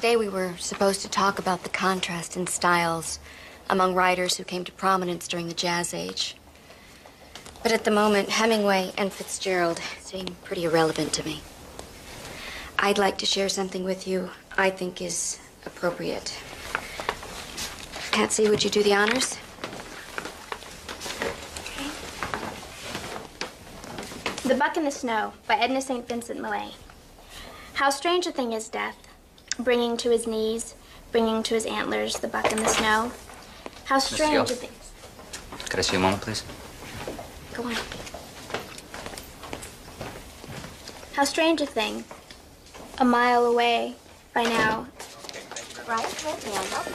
Today we were supposed to talk about the contrast in styles among writers who came to prominence during the Jazz Age. But at the moment, Hemingway and Fitzgerald seem pretty irrelevant to me. I'd like to share something with you I think is appropriate. Patsy, would you do the honors? Okay. The Buck in the Snow by Edna St. Vincent Millay. How strange a thing is death, bringing to his knees, bringing to his antlers the buck in the snow. How strange a thing. Could I see a moment, please? Go on. How strange a thing, a mile away by now. Right, may I help?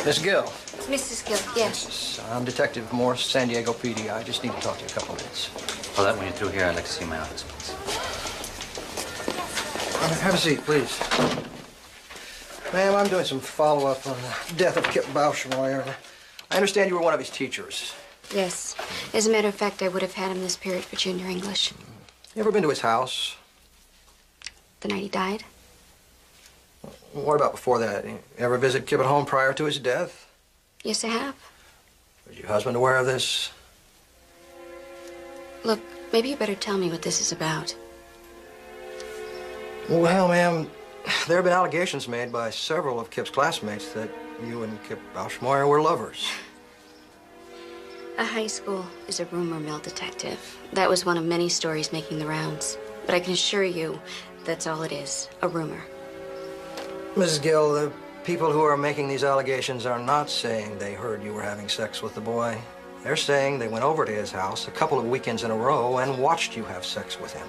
Miss Gill. Mrs. Gill, yes. I'm Detective Morse, San Diego PD. I just need to talk to you a couple minutes. Well, that when you're through here, I'd like to see my office, please. Have a seat, please. Ma'am, I'm doing some follow-up on the death of Kip Bauschmeyer. I understand you were one of his teachers. Yes. As a matter of fact, I would have had him this period for junior English. You ever been to his house? The night he died? What about before that? You ever visit Kip at home prior to his death? Yes, I have. Was your husband aware of this? Look, maybe you better tell me what this is about. Well, ma'am, there have been allegations made by several of Kip's classmates that you and Kip Bauschmeyer were lovers. A high school is a rumor mill, Detective. That was one of many stories making the rounds. But I can assure you, that's all it is, a rumor. Mrs. Gill, the people who are making these allegations are not saying they heard you were having sex with the boy. They're saying they went over to his house a couple of weekends in a row and watched you have sex with him.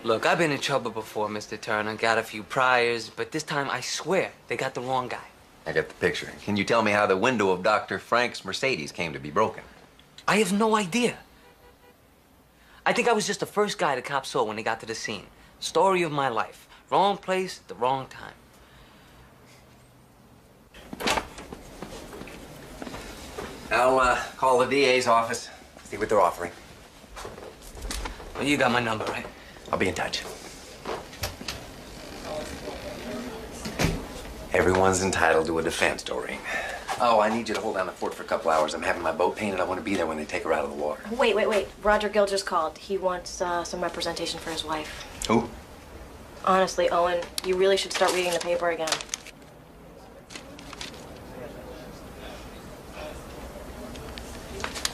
Look, I've been in trouble before, Mr. Turner. Got a few priors, but this time I swear they got the wrong guy. I got the picture. Can you tell me how the window of Dr. Frank's Mercedes came to be broken? I have no idea. I think I was just the first guy the cops saw when they got to the scene. Story of my life. Wrong place, the wrong time. I'll call the DA's office, see what they're offering. Well, you got my number, right? I'll be in touch. Everyone's entitled to a defense, Doreen. Oh, I need you to hold down the fort for a couple hours. I'm having my boat painted. I want to be there when they take her out of the water. Wait. Roger Gill just called. He wants some representation for his wife. Who? Honestly, Owen, you really should start reading the paper again.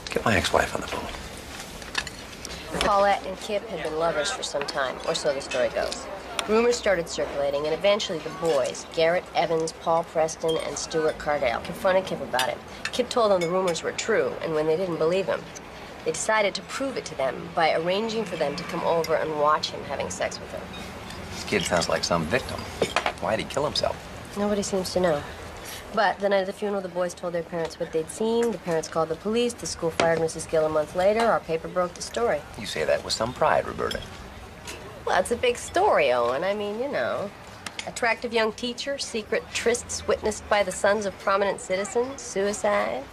Get my ex-wife on the phone. Paulette and Kip had been lovers for some time, or so the story goes. Rumors started circulating, and eventually the boys, Garrett Evans, Paul Preston, and Stuart Cardale, confronted Kip about it. Kip told them the rumors were true, and when they didn't believe him, they decided to prove it to them by arranging for them to come over and watch him having sex with her. This kid sounds like some victim. Why'd he kill himself? Nobody seems to know. But the night of the funeral, the boys told their parents what they'd seen. The parents called the police. The school fired Mrs. Gill a month later. Our paper broke the story. You say that with some pride, Roberta. Well, it's a big story, Owen. I mean, you know. Attractive young teacher, secret trysts witnessed by the sons of prominent citizens, suicide.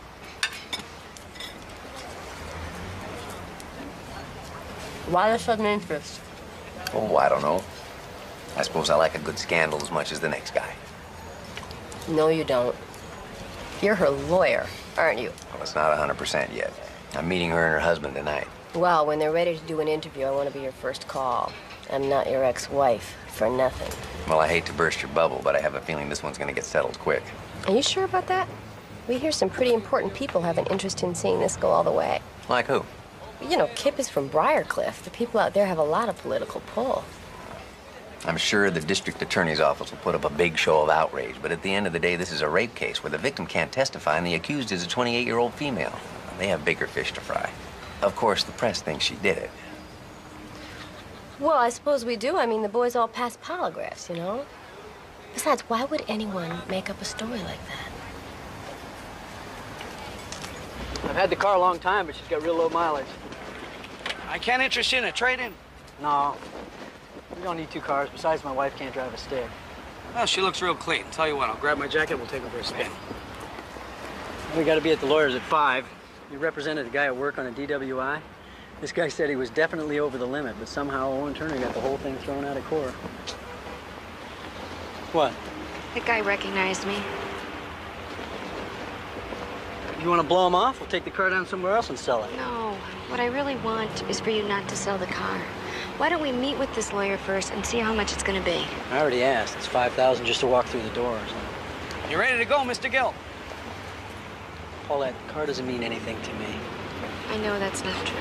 Why the sudden interest? Oh, I don't know. I suppose I like a good scandal as much as the next guy. No, you don't. You're her lawyer, aren't you? Well, it's not 100% yet. I'm meeting her and her husband tonight. Well, when they're ready to do an interview, I want to be your first call. I'm not your ex-wife for nothing. Well, I hate to burst your bubble, but I have a feeling this one's going to get settled quick. Are you sure about that? We hear some pretty important people have an interest in seeing this go all the way. Like who? You know, Kip is from Briarcliff. The people out there have a lot of political pull. I'm sure the district attorney's office will put up a big show of outrage, but at the end of the day, this is a rape case where the victim can't testify and the accused is a 28-year-old female. They have bigger fish to fry. Of course, the press thinks she did it. Well, I suppose we do. I mean, the boys all passed polygraphs, you know? Besides, why would anyone make up a story like that? I've had the car a long time, but she's got real low mileage. I can't interest you in a trade-in. No. We don't need two cars. Besides, my wife can't drive a stick. Well, she looks real clean. Tell you what, I'll grab my jacket, we'll take her for a spin. We got to be at the lawyer's at 5. You represented a guy at work on a DWI? This guy said he was definitely over the limit, but somehow Owen Turner got the whole thing thrown out of court. What? That guy recognized me. You want to blow him off? We'll take the car down somewhere else and sell it. No, what I really want is for you not to sell the car. Why don't we meet with this lawyer first and see how much it's going to be? I already asked. It's $5,000 just to walk through the doors. You ready to go, Mr. Gill? Paulette, the car doesn't mean anything to me. I know that's not true.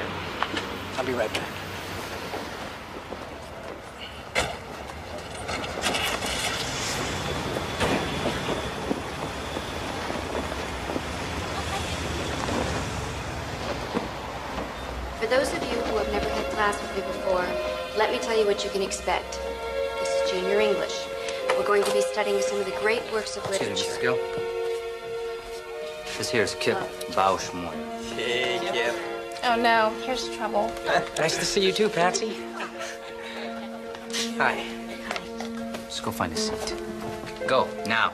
I'll be right back. For those of you who have never had class with me before, let me tell you what you can expect. This is junior English. We're going to be studying some of the great works of Excuse me, literature. Mrs. Gill. This here is Kip Bauschmore. Hey, Kip. Oh no, here's trouble. Nice to see you too, Patsy. Hi. Just go find a seat. Go, now.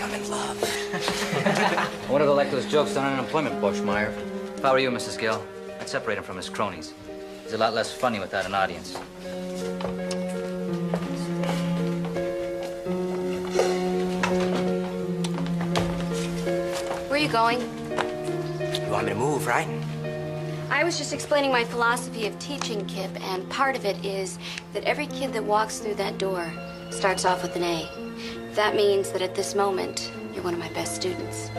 I'm in love. I wonder if they like those jokes on unemployment, Bushmeyer. If I were you, Mrs. Gill, I'd separate him from his cronies. He's a lot less funny without an audience. Where are you going? You want me to move, right? I was just explaining my philosophy of teaching, Kip, and part of it is that every kid that walks through that door starts off with an A. That means that at this moment, you're one of my best students.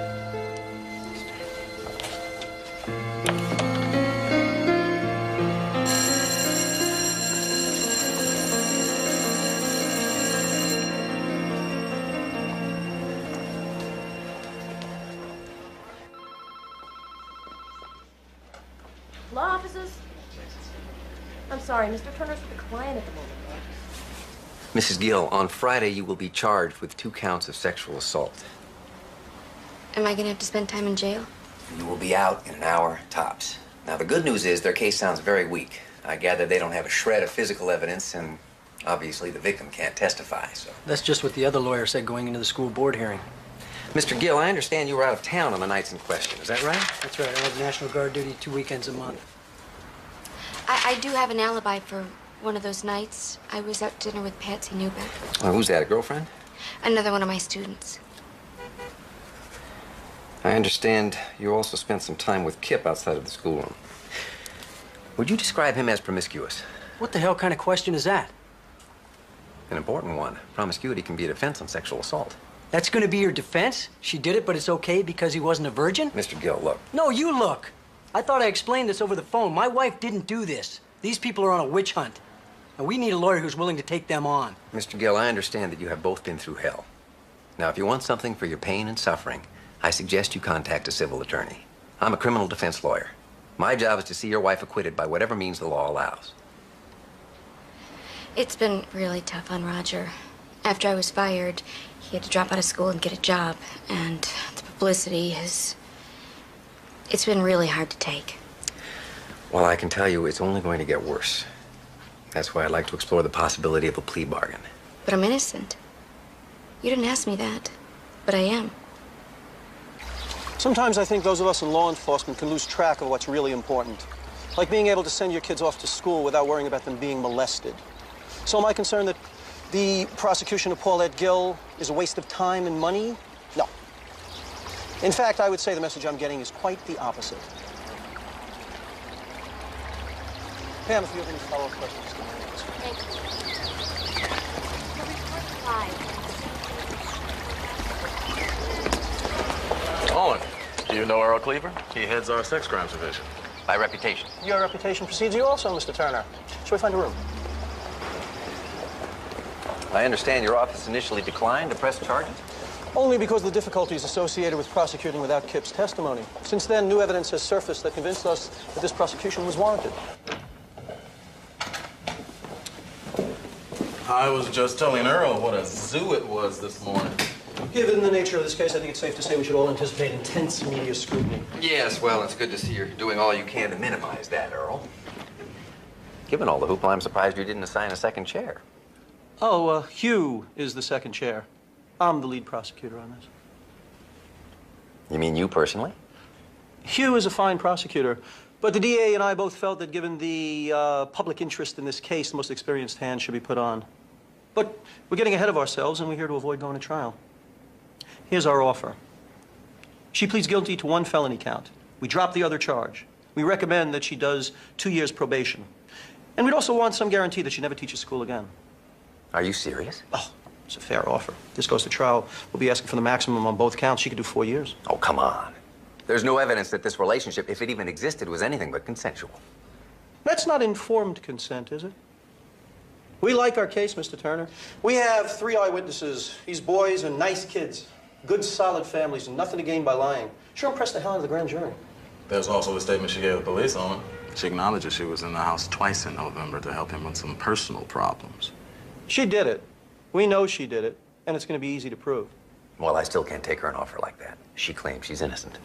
Law offices? I'm sorry, Mr. Turner's with a client at the moment. Mrs. Gill, on Friday you will be charged with 2 counts of sexual assault. Am I gonna have to spend time in jail? You will be out in an hour, tops. Now, the good news is their case sounds very weak. I gather they don't have a shred of physical evidence, and obviously the victim can't testify, so... That's just what the other lawyer said going into the school board hearing. Mr. Gill, I understand you were out of town on the nights in question. Is that right? That's right. I have National Guard duty 2 weekends a month. I do have an alibi for one of those nights. I was out to dinner with Patsy Newbeck. Oh, who's that, a girlfriend? Another one of my students. I understand you also spent some time with Kip outside of the schoolroom. Would you describe him as promiscuous? What the hell kind of question is that? An important one. Promiscuity can be a defense on sexual assault. That's going to be your defense? She did it, but it's okay because he wasn't a virgin? Mr. Gill, look. No, you look. I thought I explained this over the phone. My wife didn't do this. These people are on a witch hunt. And we need a lawyer who's willing to take them on. Mr. Gill, I understand that you have both been through hell. Now, if you want something for your pain and suffering, I suggest you contact a civil attorney. I'm a criminal defense lawyer. My job is to see your wife acquitted by whatever means the law allows. It's been really tough on Roger. After I was fired, he had to drop out of school and get a job. And the publicity has... It's been really hard to take. Well, I can tell you it's only going to get worse. That's why I'd like to explore the possibility of a plea bargain. But I'm innocent. You didn't ask me that, but I am. Sometimes I think those of us in law enforcement can lose track of what's really important. Like being able to send your kids off to school without worrying about them being molested. So am I concerned that the prosecution of Paulette Gill is a waste of time and money? No. In fact, I would say the message I'm getting is quite the opposite. Pam, if you have any follow-up questions, come on. Thank you. Owen, do you know Earl Cleaver? He heads our sex crimes division. By reputation. Your reputation precedes you also, Mr. Turner. Shall we find a room? I understand your office initially declined to press charges? Only because of the difficulties associated with prosecuting without Kip's testimony. Since then, new evidence has surfaced that convinced us that this prosecution was warranted. I was just telling Earl what a zoo it was this morning. Given the nature of this case, I think it's safe to say we should all anticipate intense media scrutiny. Yes, well, it's good to see you're doing all you can to minimize that, Earl. Given all the hoopla, I'm surprised you didn't assign a second chair. Oh, Hugh is the second chair. I'm the lead prosecutor on this. You mean you personally? Hugh is a fine prosecutor, but the DA and I both felt that given the public interest in this case, the most experienced hand should be put on. But we're getting ahead of ourselves, and we're here to avoid going to trial. Here's our offer. She pleads guilty to 1 felony count. We drop the other charge. We recommend that she does 2 years probation. And we'd also want some guarantee that she never teaches school again. Are you serious? Oh, it's a fair offer. If this goes to trial, we'll be asking for the maximum on both counts. She could do 4 years. Oh, come on. There's no evidence that this relationship, if it even existed, was anything but consensual. That's not informed consent, is it? We like our case, Mr. Turner. We have 3 eyewitnesses. These boys are nice kids. Good, solid families, and nothing to gain by lying. Sure impressed the hell out of the grand jury. There's also the statement she gave the police on her. She acknowledges she was in the house twice in November to help him with some personal problems. She did it. We know she did it, and it's going to be easy to prove. Well, I still can't take her an offer like that. She claims she's innocent.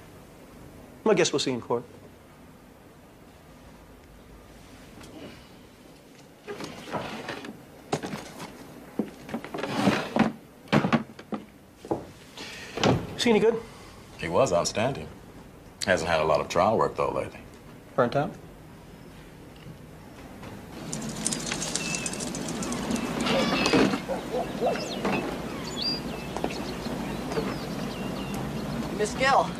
Well, I guess we'll see in court. Is he any good? He was outstanding. Hasn't had a lot of trial work, though, lately. Burnt out? Miss Gill.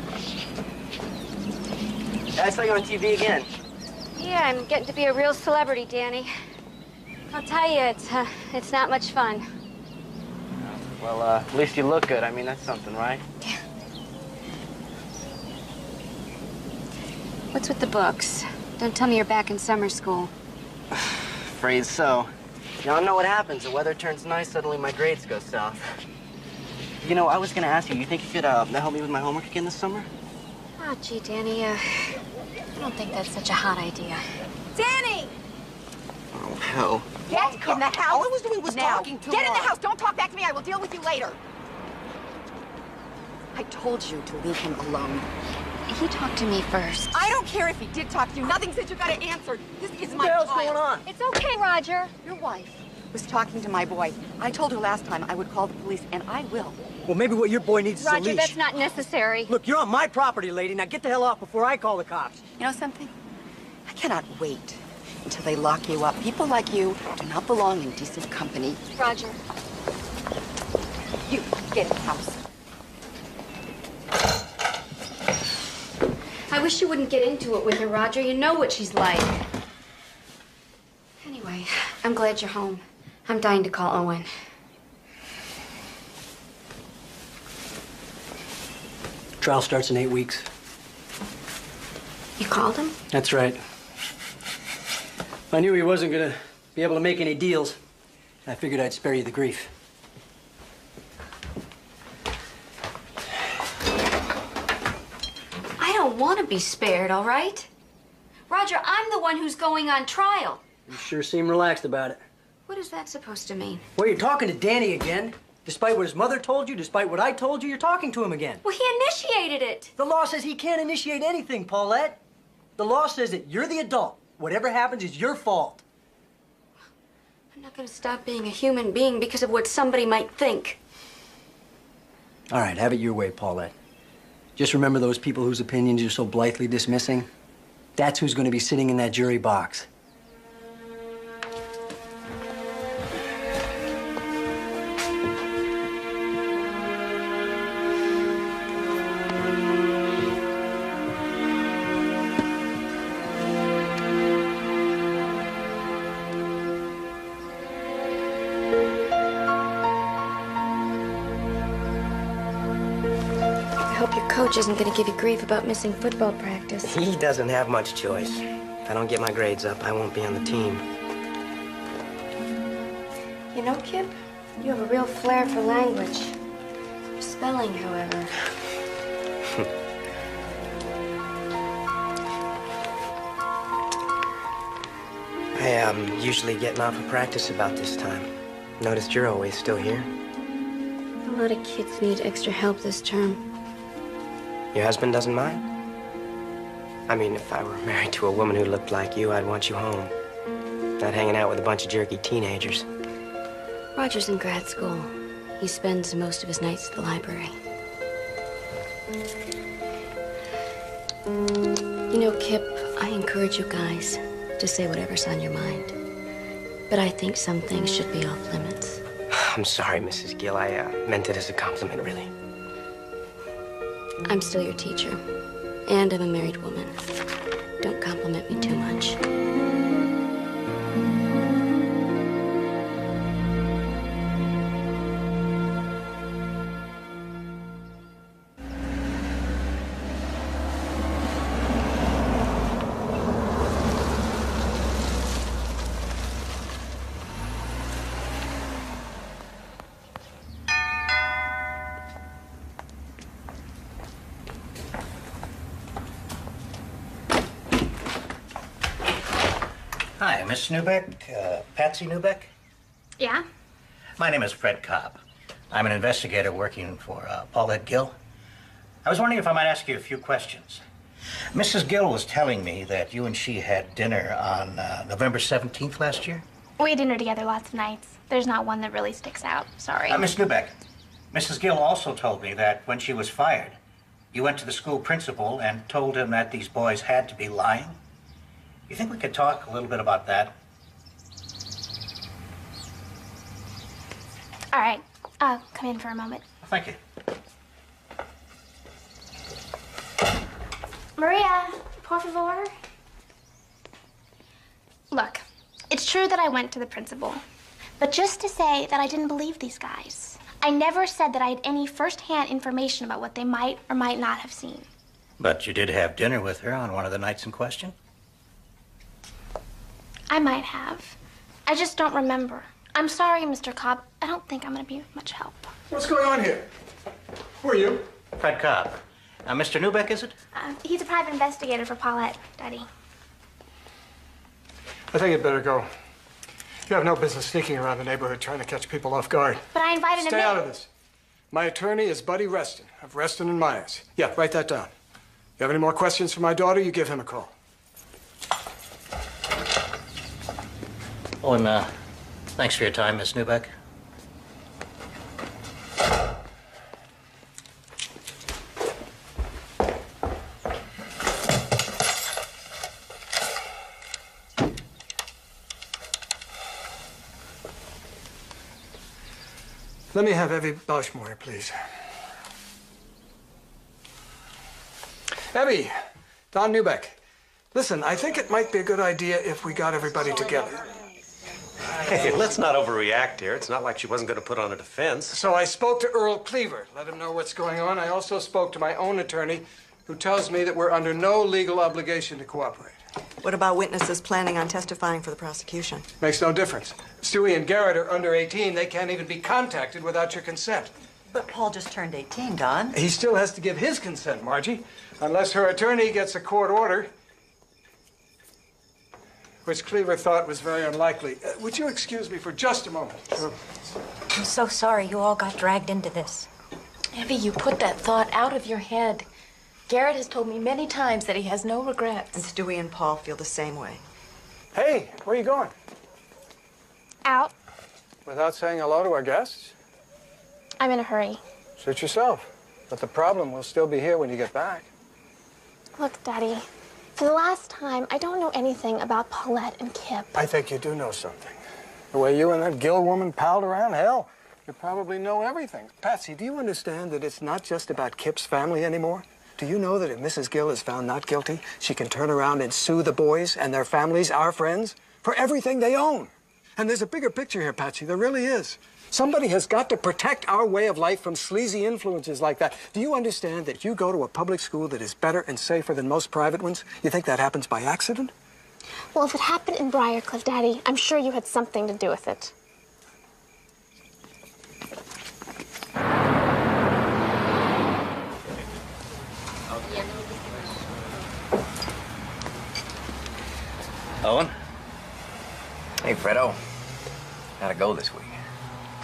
I saw you on TV again. Yeah, I'm getting to be a real celebrity, Danny. I'll tell you, it's not much fun. Well, at least you look good. I mean, that's something, right? What's with the books? Don't tell me you're back in summer school. Afraid so. Y'all know what happens. The weather turns nice, suddenly my grades go south. You know, I was gonna ask you, you think you could help me with my homework again this summer? Oh, gee, Danny, I don't think that's such a hot idea. Danny! Oh, hell. Get in the house. All I was doing was now. talking to Get in the her. house. Don't talk back to me. I will deal with you later. I told you to leave him alone. He talked to me first. I don't care if he did talk to you. Nothing said you got to answer. This is my What the hell's child. going on? It's okay, Roger. Your wife was talking to my boy. I told her last time I would call the police, and I will. Well, maybe what your boy needs is a Roger, leash. that's not necessary. Look, you're on my property, lady. Now get the hell off before I call the cops. You know something? I cannot wait until they lock you up. People like you do not belong in decent company. Roger. You, get in the house. I wish you wouldn't get into it with her, Roger. You know what she's like. Anyway, I'm glad you're home. I'm dying to call Owen. Trial starts in 8 weeks. You called him? That's right. I knew he wasn't gonna be able to make any deals. I figured I'd spare you the grief. I don't want to be spared, all right? Roger, I'm the one who's going on trial. You sure seem relaxed about it. What is that supposed to mean? Well, you're talking to Danny again. Despite what his mother told you, despite what I told you, you're talking to him again. Well, he initiated it. The law says he can't initiate anything, Paulette. The law says that you're the adult. Whatever happens is your fault. I'm not going to stop being a human being because of what somebody might think. All right, have it your way, Paulette. Just remember those people whose opinions you're so blithely dismissing? That's who's going to be sitting in that jury box. I hope your coach isn't going to give you grief about missing football practice. He doesn't have much choice. If I don't get my grades up, I won't be on the team. You know, Kip, you have a real flair for language. Your spelling, however. I'm usually getting off of practice about this time. Noticed you're always still here. A lot of kids need extra help this term. Your husband doesn't mind? I mean, if I were married to a woman who looked like you, I'd want you home. Not hanging out with a bunch of jerky teenagers. Roger's in grad school. He spends most of his nights at the library. You know, Kip, I encourage you guys to say whatever's on your mind. But I think some things should be off limits. I'm sorry, Mrs. Gill. I meant it as a compliment, really. I'm still your teacher, and I'm a married woman. Don't compliment me too much. Hi, Miss Newbeck, Patsy Newbeck. Yeah? My name is Fred Cobb. I'm an investigator working for Paulette Gill. I was wondering if I might ask you a few questions. Mrs. Gill was telling me that you and she had dinner on November 17th last year. We had dinner together lots of nights. There's not one that really sticks out. Sorry. Miss Newbeck, Mrs. Gill also told me that when she was fired, you went to the school principal and told him that these boys had to be lying. You think we could talk a little bit about that? All right. I'll come in for a moment. Thank you. Maria, por favor. Look, it's true that I went to the principal, but just to say that I didn't believe these guys. I never said that I had any first-hand information about what they might or might not have seen. But you did have dinner with her on one of the nights in question? I might have. I just don't remember. I'm sorry, Mr. Cobb. I don't think I'm going to be of much help. What's going on here? Who are you? Fred Cobb. Mr. Newbeck, is it? He's a private investigator for Paulette, Daddy. I think you'd better go. You have no business sneaking around the neighborhood trying to catch people off guard. But I invited him. Stay out of this. My attorney is Buddy Reston of Reston and Myers. Yeah, write that down. You have any more questions for my daughter, you give him a call. Oh, and thanks for your time, Miss Newbeck. Let me have Evie Bashmore, please. Evie, Don Newbeck. Listen, I think it might be a good idea if we got everybody together. Hey, let's not overreact here. It's not like she wasn't going to put on a defense. So I spoke to Earl Cleaver, let him know what's going on. I also spoke to my own attorney, who tells me that we're under no legal obligation to cooperate. What about witnesses planning on testifying for the prosecution? Makes no difference. Stewie and Garrett are under 18. They can't even be contacted without your consent. But Paul just turned 18, Don. He still has to give his consent, Margie, unless her attorney gets a court order, which Cleaver thought was very unlikely. Would you excuse me for just a moment? Sure. I'm so sorry you all got dragged into this. Evie, you put that thought out of your head. Garrett has told me many times that he has no regrets. And Stewie and Paul feel the same way. Hey, where are you going? Out. Without saying hello to our guests? I'm in a hurry. Suit yourself. But the problem will still be here when you get back. Look, Daddy, for the last time, I don't know anything about Paulette and Kip. I think you do know something. The way you and that Gill woman palled around, hell, you probably know everything. Patsy, do you understand that it's not just about Kip's family anymore? Do you know that if Mrs. Gill is found not guilty, she can turn around and sue the boys and their families, our friends, for everything they own? And there's a bigger picture here, Patsy. There really is. Somebody has got to protect our way of life from sleazy influences like that. Do you understand that you go to a public school that is better and safer than most private ones? You think that happens by accident? Well, if it happened in Briarcliff, Daddy, I'm sure you had something to do with it. Owen? Hey, Fredo. How'd it go this week?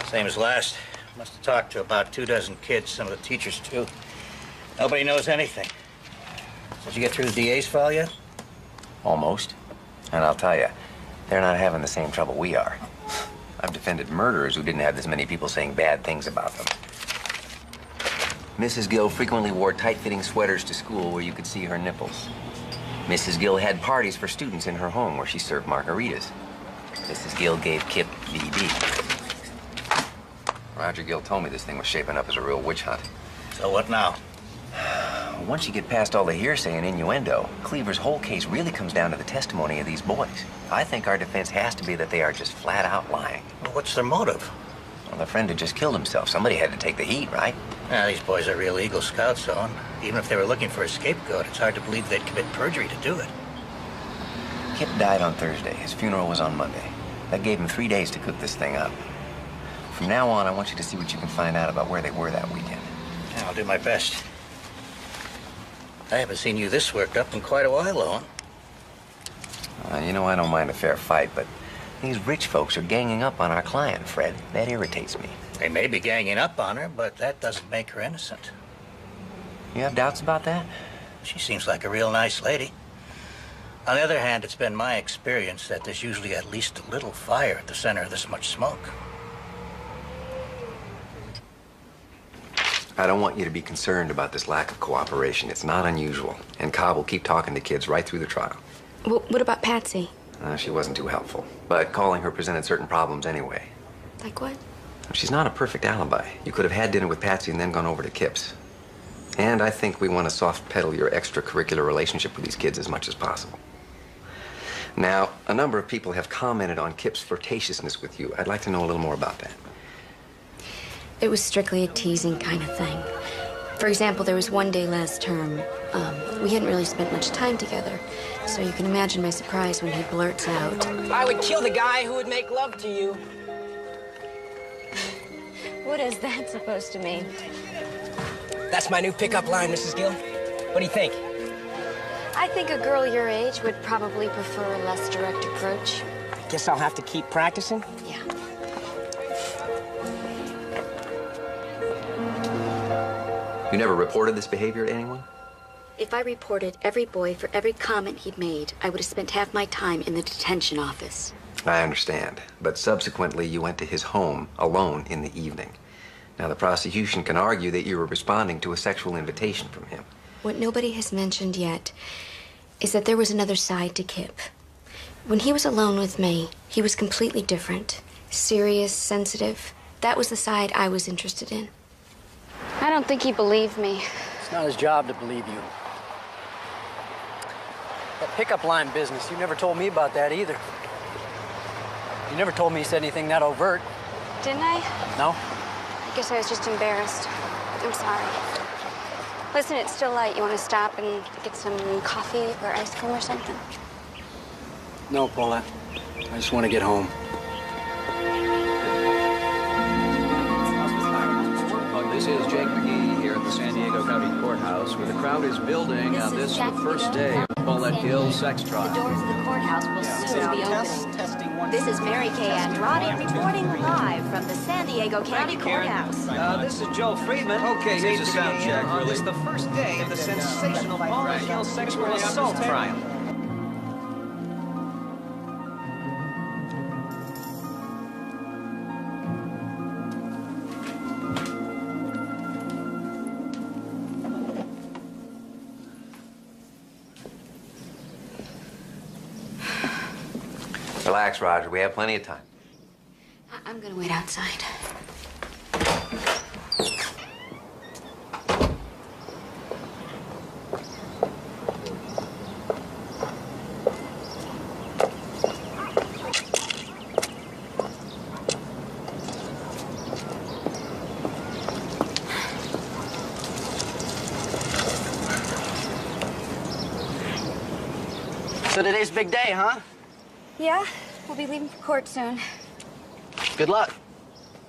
Same as last. Must have talked to about 24 kids, some of the teachers, too. Nobody knows anything. Did you get through the DA's file yet? Almost. And I'll tell you, they're not having the same trouble we are. I've defended murderers who didn't have this many people saying bad things about them. Mrs. Gill frequently wore tight-fitting sweaters to school where you could see her nipples. Mrs. Gill had parties for students in her home where she served margaritas. Mrs. Gill gave Kip VD. Roger Gill told me this thing was shaping up as a real witch hunt. So what now? Once you get past all the hearsay and innuendo, Cleaver's whole case really comes down to the testimony of these boys. I think our defense has to be that they are just flat out lying. Well, what's their motive? Well, their friend had just killed himself. Somebody had to take the heat, right? Yeah, these boys are real Eagle Scouts, though. And even if they were looking for a scapegoat, it's hard to believe they'd commit perjury to do it. Kip died on Thursday. His funeral was on Monday. That gave him 3 days to cook this thing up. From now on, I want you to see what you can find out about where they were that weekend. Yeah, I'll do my best. I haven't seen you this worked up in quite a while, Owen. You know, I don't mind a fair fight, but these rich folks are ganging up on our client, Fred. That irritates me. They may be ganging up on her, but that doesn't make her innocent. You have doubts about that? She seems like a real nice lady. On the other hand, it's been my experience that there's usually at least a little fire at the center of this much smoke. I don't want you to be concerned about this lack of cooperation. It's not unusual. And Cobb will keep talking to kids right through the trial. Well, what about Patsy? She wasn't too helpful. But calling her presented certain problems anyway. Like what? She's not a perfect alibi. You could have had dinner with Patsy and then gone over to Kip's. And I think we want to soft pedal your extracurricular relationship with these kids as much as possible. Now, a number of people have commented on Kip's flirtatiousness with you. I'd like to know a little more about that. It was strictly a teasing kind of thing. For example, there was one day last term. We hadn't really spent much time together, so you can imagine my surprise when he blurts out, I would kill the guy who would make love to you. "What is that supposed to mean?" That's my new pickup line, Mrs. Gill. What do you think? I think a girl your age would probably prefer a less direct approach. Guess I'll have to keep practicing. Yeah. You never reported this behavior to anyone? If I reported every boy for every comment he'd made, I would have spent half my time in the detention office. I understand. But subsequently, you went to his home alone in the evening. Now, the prosecution can argue that you were responding to a sexual invitation from him. What nobody has mentioned yet is that there was another side to Kip. When he was alone with me, he was completely different. Serious, sensitive. That was the side I was interested in. I don't think he believed me. It's not his job to believe you. That pickup line business, you never told me about that either. You never told me he said anything that overt. Didn't I? No? I guess I was just embarrassed. I'm sorry. Listen, it's still light. You want to stop and get some coffee or ice cream or something? No, Paulette. I just want to get home. This is Jake McGee here at the San Diego County Courthouse, where the crowd is building on this the first day of Paulette Gill's sex trial. The doors of the courthouse will soon be opening. This is Mary Kay Andrade reporting live from the San Diego County Courthouse. This is Joe Friedman. Okay, here's a sound check. This is the first day of the sensational Paulette Gill sexual assault trial. Relax, Roger. We have plenty of time. I'm gonna wait outside. So today's big day, huh? Yeah, we'll be leaving for court soon. Good luck.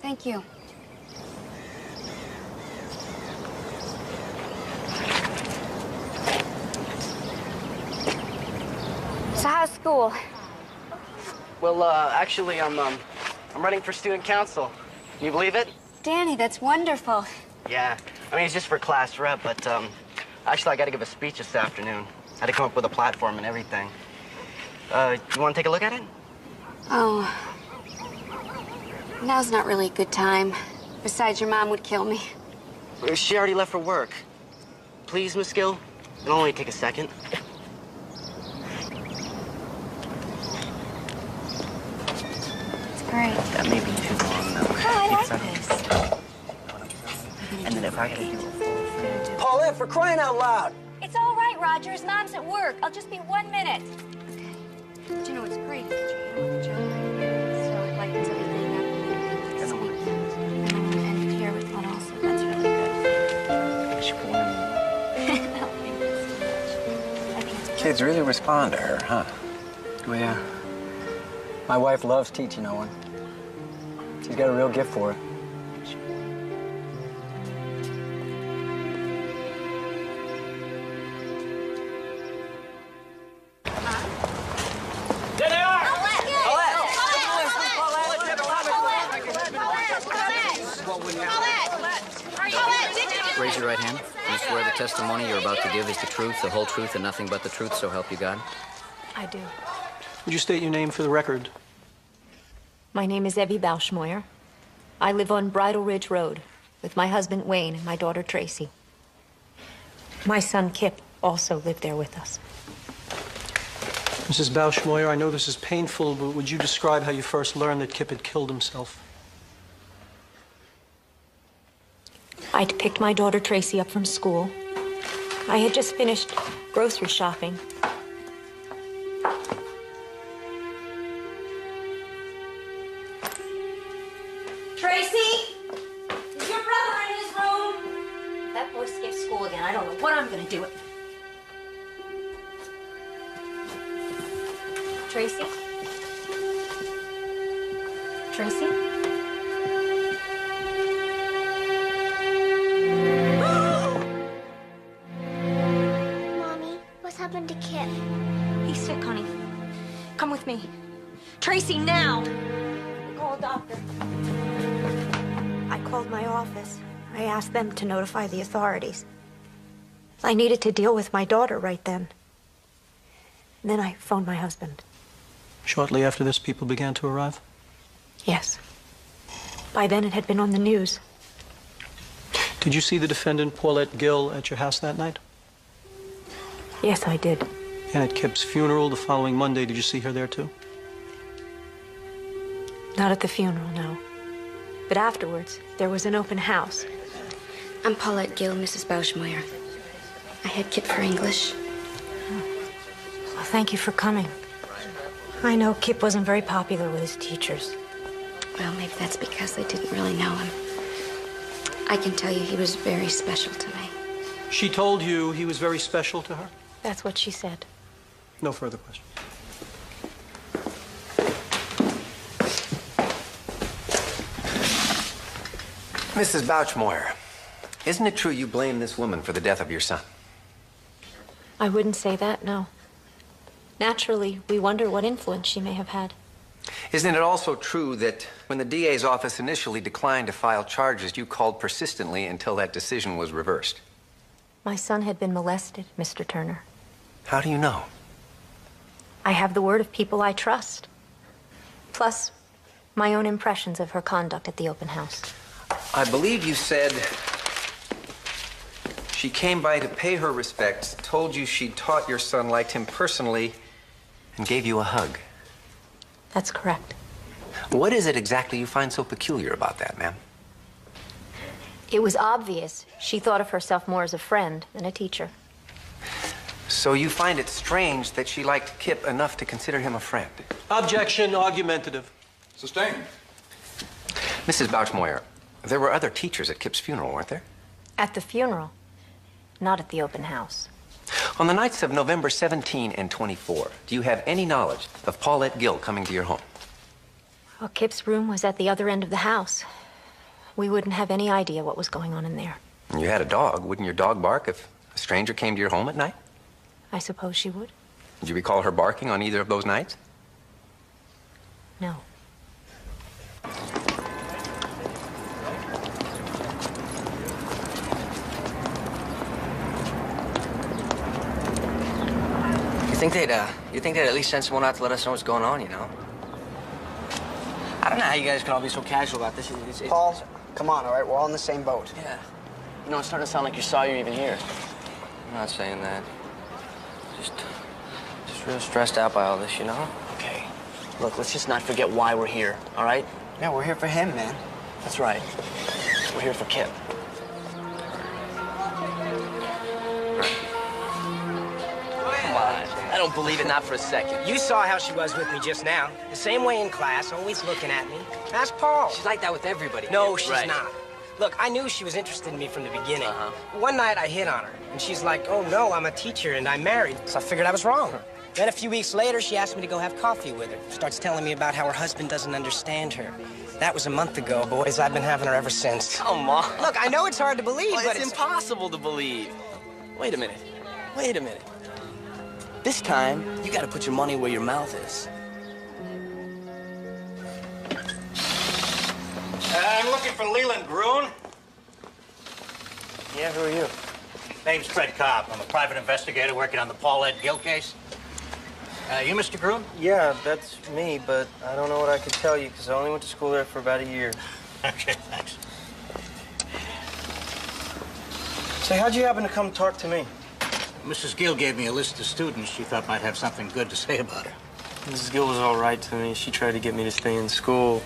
Thank you. So how's school? Well, actually, I'm running for student council. Can you believe it? Danny, that's wonderful. Yeah. I mean, it's just for class rep, but, actually, I gotta give a speech this afternoon. I had to come up with a platform and everything. You want to take a look at it? Oh. Now's not really a good time. Besides, your mom would kill me. She already left for work. Please, Miss Gill? It'll only take a second. It's great. That may be too long, though. Oh, I like this. And then if I could do a full Paulette, for crying out loud! It's all right, Rogers. Mom's at work. I'll just be 1 minute. Okay. But you know what's great is that you're in with Joe right here. So I'd like to tell you that I'm going to speak. And I'm going to end it here with one also. That's really good. Kids really respond to her, huh? Oh, yeah. My wife loves teaching Owen. She's got a real gift for it. There they are! Raise your right hand. You swear the testimony you're about to give is the truth, the whole truth, and nothing but the truth, so help you God? I do. Would you state your name for the record? My name is Evie Bauschmoyer. I live on Bridle Ridge Road with my husband Wayne and my daughter Tracy. My son Kip also lived there with us. Mrs. Bauschmoyer, I know this is painful, but would you describe how you first learned that Kip had killed himself? I'd picked my daughter Tracy up from school. I had just finished grocery shopping. Tracy? Is your brother in his room? That boy skipped school again. I don't know what I'm gonna do with him. Tracy? Tracy? Mommy, what's happened to Kip? He's sick, honey. Come with me. Tracy, now! Call a doctor. I called my office. I asked them to notify the authorities. I needed to deal with my daughter right then. And then I phoned my husband. Shortly after this, people began to arrive? Yes. By then, it had been on the news. Did you see the defendant, Paulette Gill, at your house that night? Yes, I did. And at Kip's funeral the following Monday, did you see her there too? Not at the funeral, no. But afterwards, there was an open house. I'm Paulette Gill, Mrs. Bauschmoyer. I had Kip for English. Well, thank you for coming. I know Kip wasn't very popular with his teachers. Well, maybe that's because they didn't really know him. I can tell you he was very special to me. She told you he was very special to her? That's what she said. No further questions. Mrs. Bauschmoyer, isn't it true you blame this woman for the death of your son? I wouldn't say that, no. Naturally, we wonder what influence she may have had. Isn't it also true that when the DA's office initially declined to file charges, you called persistently until that decision was reversed? My son had been molested, Mr. Turner. How do you know? I have the word of people I trust. Plus, my own impressions of her conduct at the open house. I believe you said she came by to pay her respects, told you she taught your son, liked him personally, and gave you a hug. That's correct. What is it exactly you find so peculiar about that, ma'am? It was obvious she thought of herself more as a friend than a teacher. So you find it strange that she liked Kip enough to consider him a friend? Objection, argumentative. Sustained. Mrs. Bauschmoyer, there were other teachers at Kip's funeral, weren't there? At the funeral, not at the open house. On the nights of November 17 and 24, do you have any knowledge of Paulette Gill coming to your home? Well, Kip's room was at the other end of the house. We wouldn't have any idea what was going on in there. You had a dog. Wouldn't your dog bark if a stranger came to your home at night? I suppose she would. Did you recall her barking on either of those nights? No. You think they'd at least send someone out to let us know what's going on, you know? I don't know how you guys can all be so casual about this. Paul, come on, all right? We're all in the same boat. Yeah. You know, it's starting to sound like you're sorry you're even here. I'm not saying that. Just real stressed out by all this, you know? Okay. Look, let's just not forget why we're here, all right? Yeah, we're here for him, man. That's right. We're here for Kip. Come on. I don't believe it, not for a second. You saw how she was with me just now. The same way in class, always looking at me. Ask Paul. She's like that with everybody. No, she's Right. not. Look, I knew she was interested in me from the beginning. One night I hit on her, and she's like, oh no, I'm a teacher and I'm married. So I figured I was wrong. Then a few weeks later, she asked me to go have coffee with her. Starts telling me about how her husband doesn't understand her. That was a month ago, boys. I've been having her ever since. Come on. Look, I know it's hard to believe, Well, but it's impossible to believe. Wait a minute. Wait a minute. This time, you gotta put your money where your mouth is. I'm looking for Leland Gruen. Yeah, who are you? Name's Fred Cobb. I'm a private investigator working on the Paulette Gill case. You Mr. Gruen? Yeah, that's me, but I don't know what I could tell you because I only went to school there for about a year. Okay, thanks. Say, how'd you happen to come talk to me? Mrs. Gill gave me a list of students she thought might have something good to say about her. Mrs. Gill was all right to me. She tried to get me to stay in school.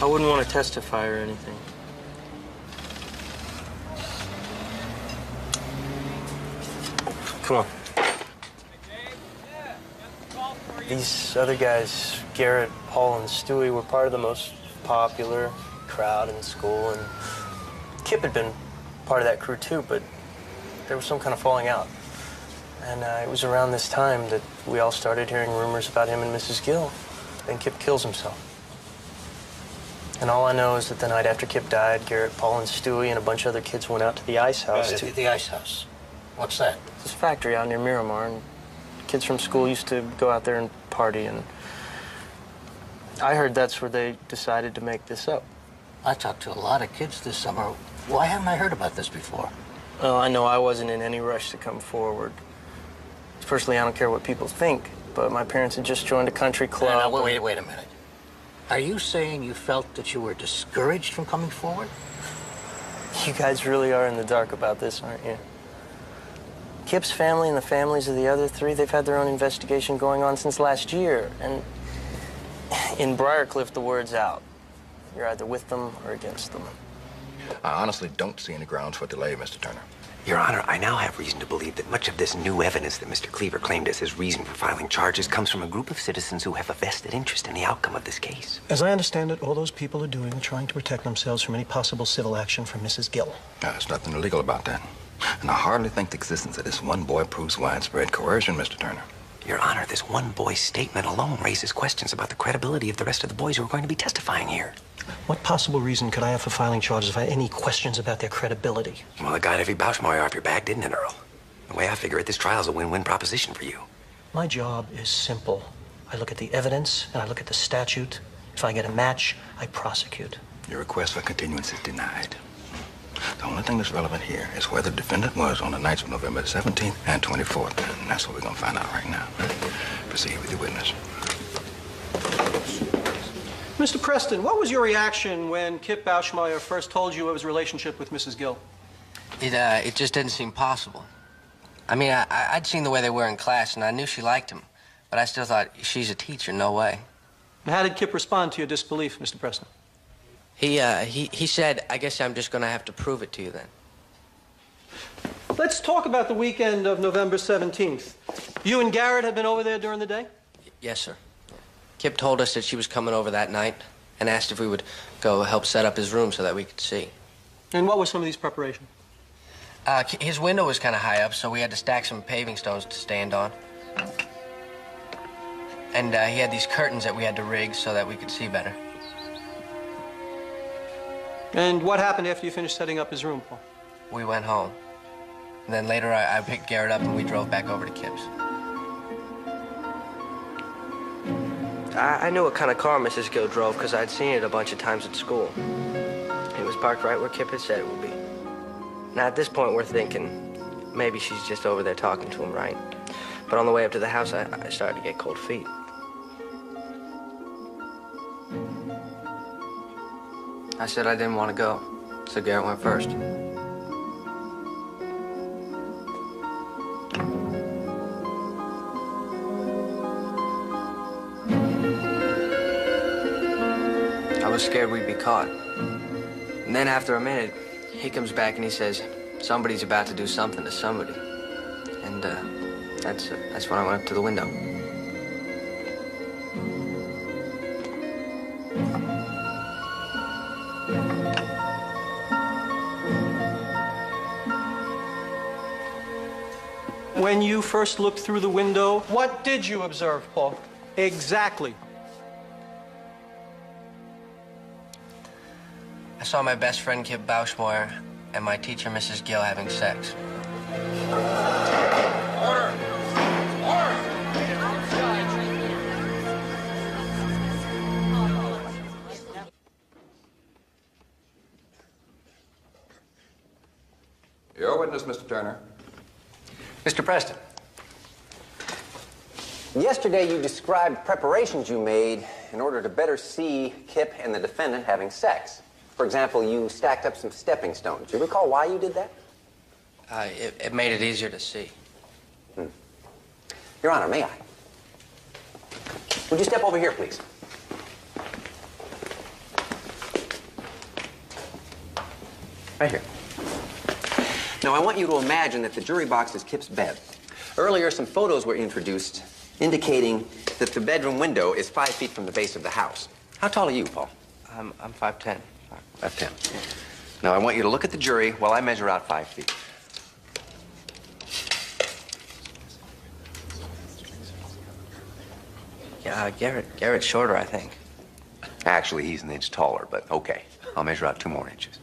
I wouldn't want to testify or anything. Come on. These other guys, Garrett, Paul, and Stewie, were part of the most popular crowd in school, and Kip had been part of that crew too, but there was some kind of falling out. And it was around this time that we all started hearing rumors about him and Mrs. Gill. Then Kip kills himself. And all I know is that the night after Kip died, Garrett, Paul, and Stewie and a bunch of other kids went out to the ice house to... The ice house. What's that? It's a factory out near Miramar, and kids from school used to go out there and party, and I heard that's where they decided to make this up. I talked to a lot of kids this summer. Why haven't I heard about this before? Oh, I know I wasn't in any rush to come forward. Personally, I don't care what people think, but my parents had just joined a country club. No, wait a minute. Are you saying you felt that you were discouraged from coming forward? You guys really are in the dark about this, aren't you? Kip's family and the families of the other three, they've had their own investigation going on since last year. And in Briarcliff, the word's out. You're either with them or against them. I honestly don't see any grounds for delay, Mr. Turner. Your Honor, I now have reason to believe that much of this new evidence that Mr. Cleaver claimed as his reason for filing charges comes from a group of citizens who have a vested interest in the outcome of this case. As I understand it, all those people are doing is trying to protect themselves from any possible civil action from Mrs. Gill. There's nothing illegal about that. And I hardly think the existence of this one boy proves widespread coercion, Mr. Turner. Your Honor, this one boy's statement alone raises questions about the credibility of the rest of the boys who are going to be testifying here. What possible reason could I have for filing charges if I had any questions about their credibility? Well, it got Evie Bauschmeyer off your back, didn't it, Earl? The way I figure it, this trial's a win-win proposition for you. My job is simple. I look at the evidence and I look at the statute. If I get a match, I prosecute. Your request for continuance is denied. The only thing that's relevant here is where the defendant was on the nights of November 17th and 24th. And that's what we're going to find out right now. Proceed with your witness. Mr. Preston, what was your reaction when Kip Bauschmeyer first told you of his relationship with Mrs. Gill? It just didn't seem possible. I mean, I'd seen the way they were in class, and I knew she liked him. But I still thought, she's a teacher, no way. And how did Kip respond to your disbelief, Mr. Preston? He said, I guess I'm just gonna have to prove it to you then. Let's talk about the weekend of November 17th. You and Garrett had been over there during the day? Yes, sir. Kip told us that she was coming over that night and asked if we would go help set up his room so that we could see. And what were some of these preparations? His window was kind of high up, so we had to stack some paving stones to stand on. And he had these curtains that we had to rig so that we could see better. And what happened after you finished setting up his room, Paul? We went home. And then later I picked Garrett up and we drove back over to Kip's. I knew what kind of car Mrs. Gill drove because I'd seen it a bunch of times at school. It was parked right where Kip had said it would be. Now at this point we're thinking maybe she's just over there talking to him, right? But on the way up to the house I started to get cold feet. I said I didn't want to go, so Garrett went first. I was scared we'd be caught. And then after a minute, he comes back and he says, somebody's about to do something to somebody. And that's when I went up to the window. When you first looked through the window, what did you observe, Paul? Exactly. I saw my best friend, Kip Bauschmoyer, and my teacher, Mrs. Gill, having sex. Your witness, Mr. Turner. Mr. Preston, yesterday you described preparations you made in order to better see Kip and the defendant having sex. For example, you stacked up some stepping stones. Do you recall why you did that? It made it easier to see. Your Honor, may I? Would you step over here, please? Right here. Now, I want you to imagine that the jury box is Kip's bed. Earlier, some photos were introduced indicating that the bedroom window is 5 feet from the base of the house. How tall are you, Paul? I'm 5'10". 5'10". Now, I want you to look at the jury while I measure out 5 feet. Yeah, Garrett's shorter, I think. Actually, he's an inch taller, but okay. I'll measure out 2 more inches.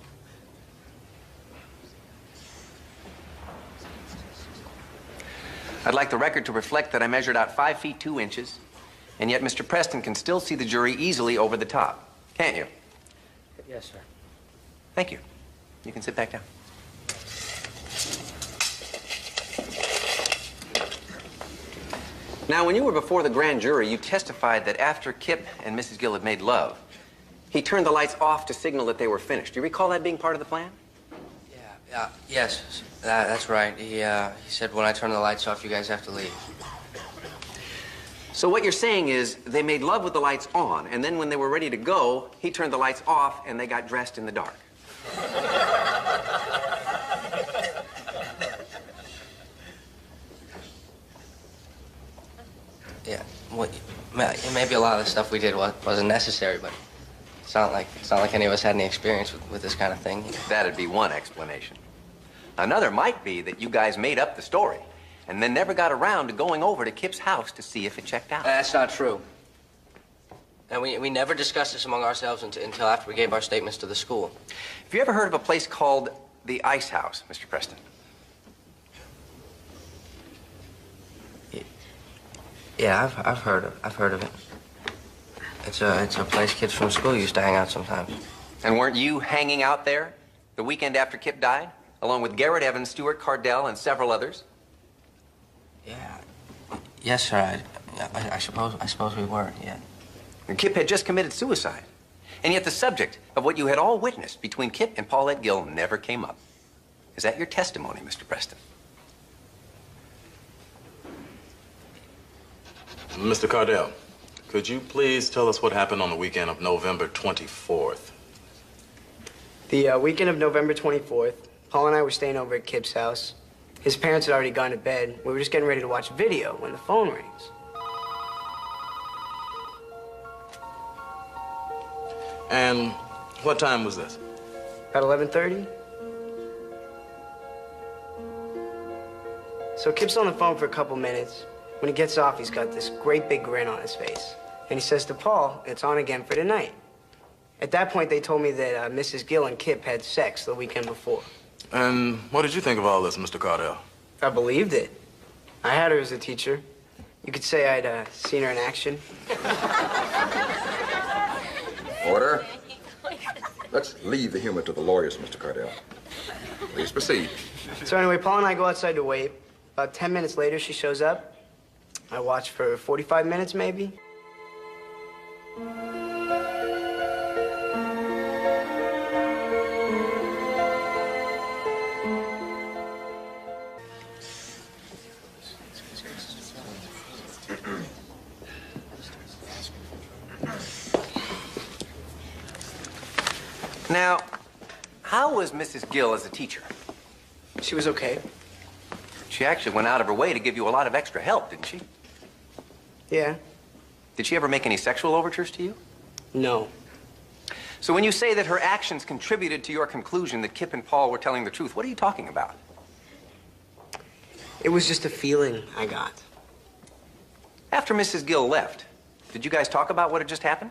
I'd like the record to reflect that I measured out 5 feet 2 inches, and yet Mr. Preston can still see the jury easily over the top. Can't you? Yes, sir. Thank you. You can sit back down. Now, when you were before the grand jury, you testified that after Kip and Mrs. Gill had made love, he turned the lights off to signal that they were finished. Do you recall that being part of the plan? Yes, that's right. He said, when I turn the lights off, you guys have to leave. So what you're saying is they made love with the lights on, and then when they were ready to go, he turned the lights off and they got dressed in the dark. Yeah, well, maybe a lot of the stuff we did wasn't necessary, but it's not like any of us had any experience with this kind of thing. That'd be one explanation. Another might be that you guys made up the story and then never got around to going over to Kip's house to see if it checked out. That's not true. And we never discussed this among ourselves until after we gave our statements to the school. Have you ever heard of a place called the Ice House, Mr. Preston? Yeah, I've heard of it. It's a place kids from school used to hang out sometimes. And weren't you hanging out there the weekend after Kip died, along with Garrett Evans, Stuart Cardell, and several others? Yeah. Yes, sir. I suppose we were. Yeah. And Kip had just committed suicide, and yet the subject of what you had all witnessed between Kip and Paulette Gill never came up. Is that your testimony, Mr. Preston? Mr. Cardell, could you please tell us what happened on the weekend of November 24th? The weekend of November 24th, Paul and I were staying over at Kip's house. His parents had already gone to bed. We were just getting ready to watch video when the phone rings. And what time was this? About 11:30. So Kip's on the phone for a couple minutes. When he gets off, he's got this great big grin on his face. And he says to Paul, it's on again for tonight. At that point, they told me that Mrs. Gill and Kip had sex the weekend before. And what did you think of all this, Mr. Cardell? I believed it. I had her as a teacher. You could say I'd seen her in action. Order. Let's leave the humor to the lawyers, Mr. Cardell. Please proceed. So anyway, Paul and I go outside to wait. About 10 minutes later, she shows up. I watch for 45 minutes, maybe. Now, how was Mrs. Gill as a teacher? She was okay. She actually went out of her way to give you a lot of extra help, didn't she? Yeah. Did she ever make any sexual overtures to you? No. So when you say that her actions contributed to your conclusion that Kip and Paul were telling the truth, what are you talking about? It was just a feeling I got. After Mrs. Gill left, did you guys talk about what had just happened?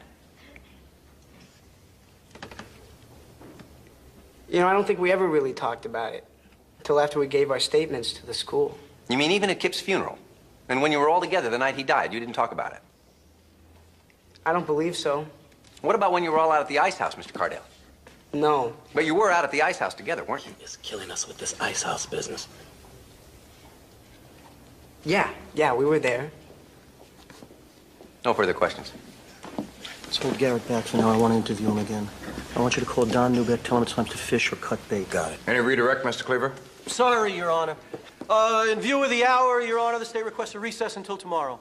You know, I don't think we ever really talked about it until after we gave our statements to the school. You mean even at Kip's funeral? And when you were all together the night he died, you didn't talk about it? I don't believe so. What about when you were all out at the ice house, Mr. Cardell? No. But you were out at the ice house together, weren't you? He's killing us with this ice house business. Yeah, we were there. No further questions. Let's hold Garrett back for now. I want to interview him again. I want you to call Don Newbeck, tell him it's time to fish or cut bait. Got it. Any redirect, Mr. Cleaver? Sorry, Your Honor. In view of the hour, Your Honor, the state requests a recess until tomorrow.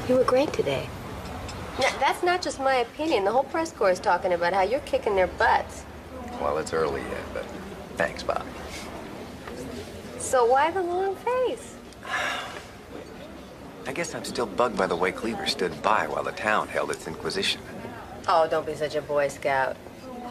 You were great today. Now, that's not just my opinion. The whole press corps is talking about how you're kicking their butts. Well, it's early yet, but thanks, Bob. So why the long face? I guess I'm still bugged by the way Cleaver stood by while the town held its inquisition. Oh, don't be such a Boy Scout.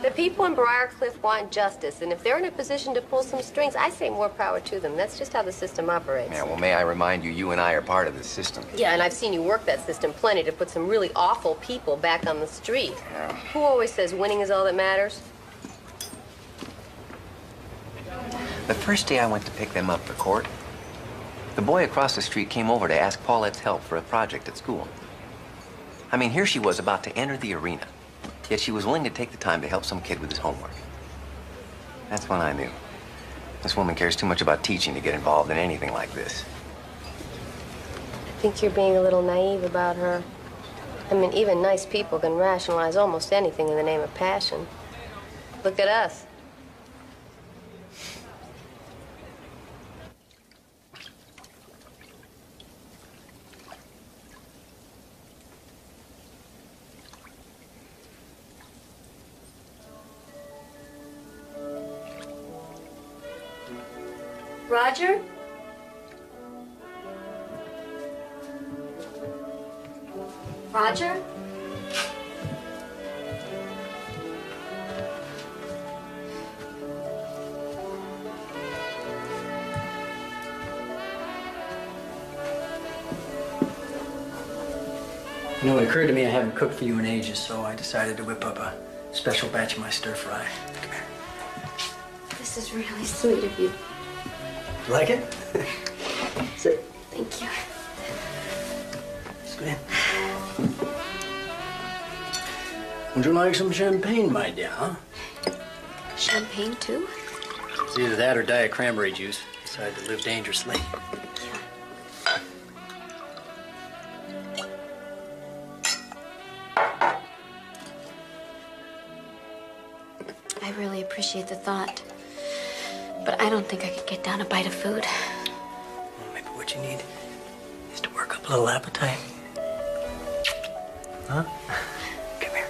The people in Briarcliff want justice, and if they're in a position to pull some strings, I say more power to them. That's just how the system operates. Yeah, well, may I remind you, you and I are part of this system. Yeah, and I've seen you work that system plenty to put some really awful people back on the street. Yeah. Who always says winning is all that matters? The first day I went to pick them up for court, the boy across the street came over to ask Paulette's help for a project at school. I mean, here she was about to enter the arena, yet she was willing to take the time to help some kid with his homework. That's when I knew. This woman cares too much about teaching to get involved in anything like this. I think you're being a little naive about her. I mean, even nice people can rationalize almost anything in the name of passion. Look at us. Roger? Roger? You know, it occurred to me I haven't cooked for you in ages, so I decided to whip up a special batch of my stir fry. Come here. This is really sweet of you. Like it? Sit. Thank you. Just go in. Would you like some champagne, my dear, huh? Champagne, too? It's either that or Diet cranberry juice. Decided to live dangerously. I really appreciate the thought. But I don't think I could get down a bite of food. Well, maybe what you need is to work up a little appetite. Huh? Come here.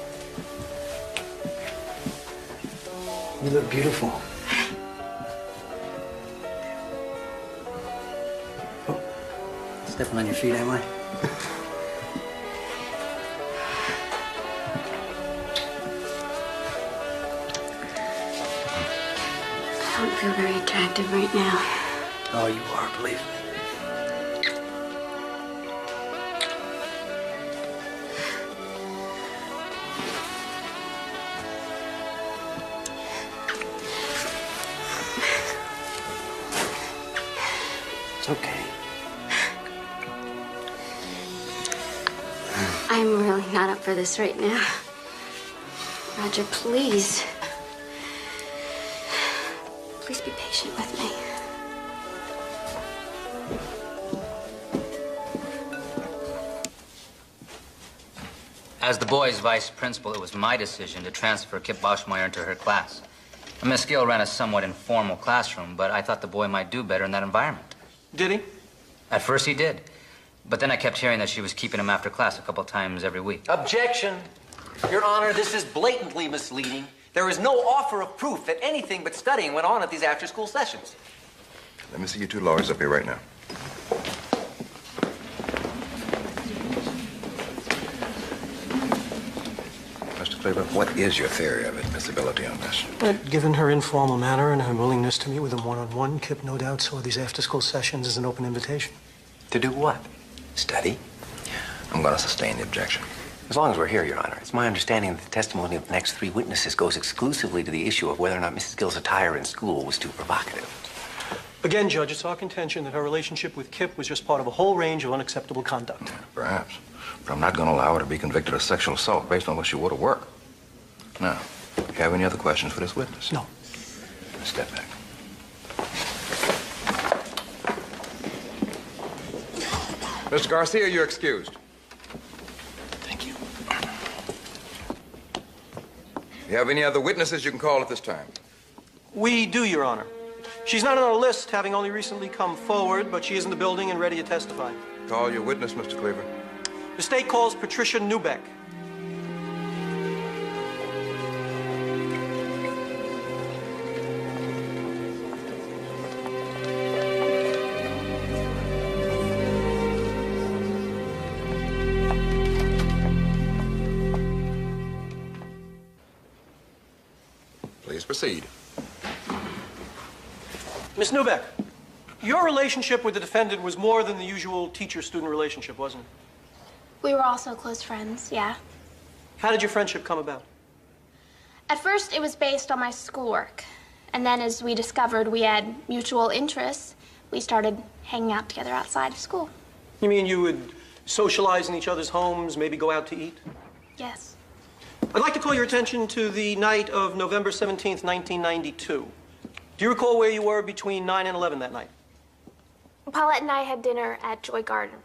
You look beautiful. Oh, stepping on your feet, am I? I don't feel very attractive right now. Oh, you are, believe me. It's okay. I'm really not up for this right now. Roger, please. Please be patient with me. As the boys' vice principal, it was my decision to transfer Kip Bauschmeyer into her class. Miss Gill ran a somewhat informal classroom, but I thought the boy might do better in that environment. Did he? At first he did. But then I kept hearing that she was keeping him after class a couple times every week. Objection. Your Honor, this is blatantly misleading. There is no offer of proof that anything but studying went on at these after-school sessions. Let me see you two lawyers up here right now. Mr. Cleaver, what is your theory of admissibility on this? Given her informal manner and her willingness to meet with him one-on-one, Kip no doubt saw these after-school sessions as an open invitation. To do what? Study? I'm going to sustain the objection. As long as we're here, Your Honor, it's my understanding that the testimony of the next three witnesses goes exclusively to the issue of whether or not Mrs. Gill's attire in school was too provocative. Again, Judge, it's our contention that her relationship with Kip was just part of a whole range of unacceptable conduct. Perhaps. But I'm not going to allow her to be convicted of sexual assault based on what she wore to work. Now, do you have any other questions for this witness? No. Step back. Mr. Garcia, you're excused. Thank you. You have any other witnesses you can call at this time? We do, Your Honor. She's not on our list, having only recently come forward, but she is in the building and ready to testify. Call your witness, Mr. Cleaver. The state calls Patricia Newbeck. Please proceed. Miss Newbeck, your relationship with the defendant was more than the usual teacher-student relationship, wasn't it? We were also close friends, yeah. How did your friendship come about? At first, it was based on my schoolwork. And then as we discovered we had mutual interests, we started hanging out together outside of school. You mean you would socialize in each other's homes, maybe go out to eat? Yes. I'd like to call your attention to the night of November 17th, 1992. Do you recall where you were between 9 and 11 that night? Paulette and I had dinner at Joy Garden.